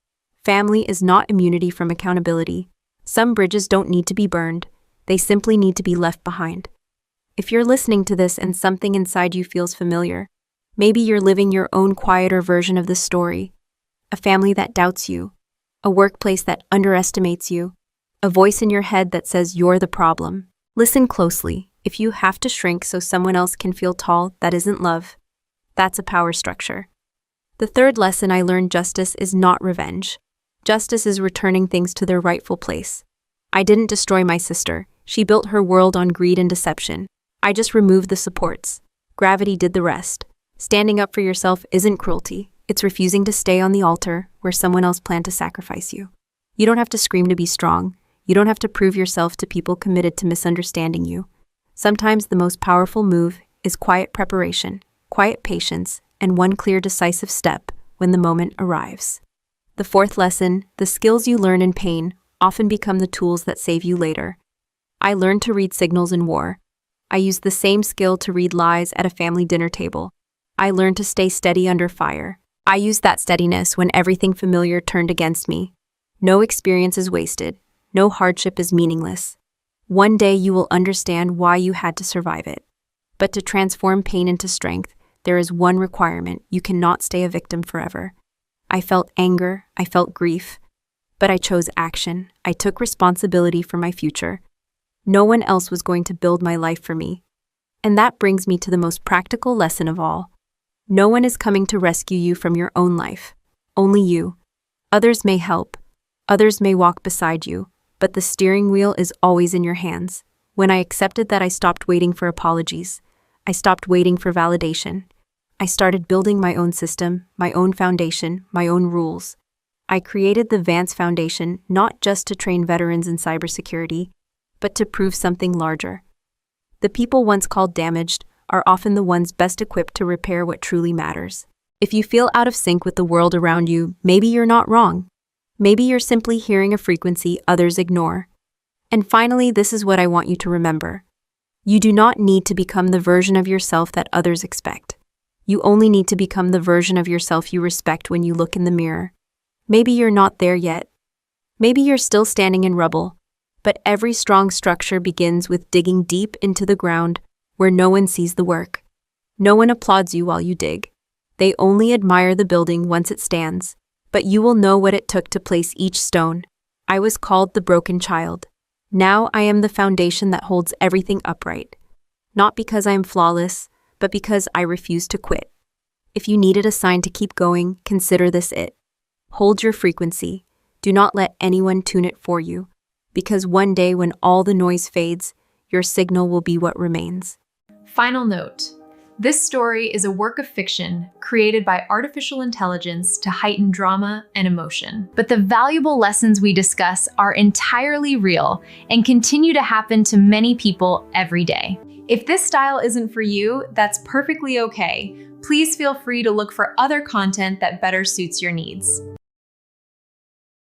Family is not immunity from accountability. Some bridges don't need to be burned. They simply need to be left behind. If you're listening to this and something inside you feels familiar, maybe you're living your own quieter version of this story. A family that doubts you, a workplace that underestimates you, a voice in your head that says you're the problem. Listen closely. If you have to shrink so someone else can feel tall, that isn't love. That's a power structure. The third lesson I learned: justice is not revenge. Justice is returning things to their rightful place. I didn't destroy my sister. She built her world on greed and deception. I just removed the supports. Gravity did the rest. Standing up for yourself isn't cruelty. It's refusing to stay on the altar where someone else planned to sacrifice you. You don't have to scream to be strong. You don't have to prove yourself to people committed to misunderstanding you. Sometimes the most powerful move is quiet preparation, quiet patience, and one clear, decisive step when the moment arrives. The fourth lesson, the skills you learn in pain often become the tools that save you later. I learned to read signals in war. I used the same skill to read lies at a family dinner table. I learned to stay steady under fire. I used that steadiness when everything familiar turned against me. No experience is wasted. No hardship is meaningless. One day you will understand why you had to survive it. But to transform pain into strength, there is one requirement: you cannot stay a victim forever. I felt anger, I felt grief, but I chose action. I took responsibility for my future. No one else was going to build my life for me. And that brings me to the most practical lesson of all. No one is coming to rescue you from your own life. Only you. Others may help. Others may walk beside you, but the steering wheel is always in your hands. When I accepted that, I stopped waiting for apologies. I stopped waiting for validation. I started building my own system, my own foundation, my own rules. I created the Vance Foundation not just to train veterans in cybersecurity, but to prove something larger. The people once called damaged are often the ones best equipped to repair what truly matters. If you feel out of sync with the world around you, maybe you're not wrong. Maybe you're simply hearing a frequency others ignore. And finally, this is what I want you to remember. You do not need to become the version of yourself that others expect. You only need to become the version of yourself you respect when you look in the mirror. Maybe you're not there yet. Maybe you're still standing in rubble. But every strong structure begins with digging deep into the ground where no one sees the work. No one applauds you while you dig. They only admire the building once it stands. But you will know what it took to place each stone. I was called the broken child. Now I am the foundation that holds everything upright. Not because I am flawless, but because I refuse to quit. If you needed a sign to keep going, consider this it. Hold your frequency. Do not let anyone tune it for you, because one day when all the noise fades, your signal will be what remains. Final note. This story is a work of fiction created by artificial intelligence to heighten drama and emotion. But the valuable lessons we discuss are entirely real and continue to happen to many people every day. If this style isn't for you, that's perfectly okay. Please feel free to look for other content that better suits your needs.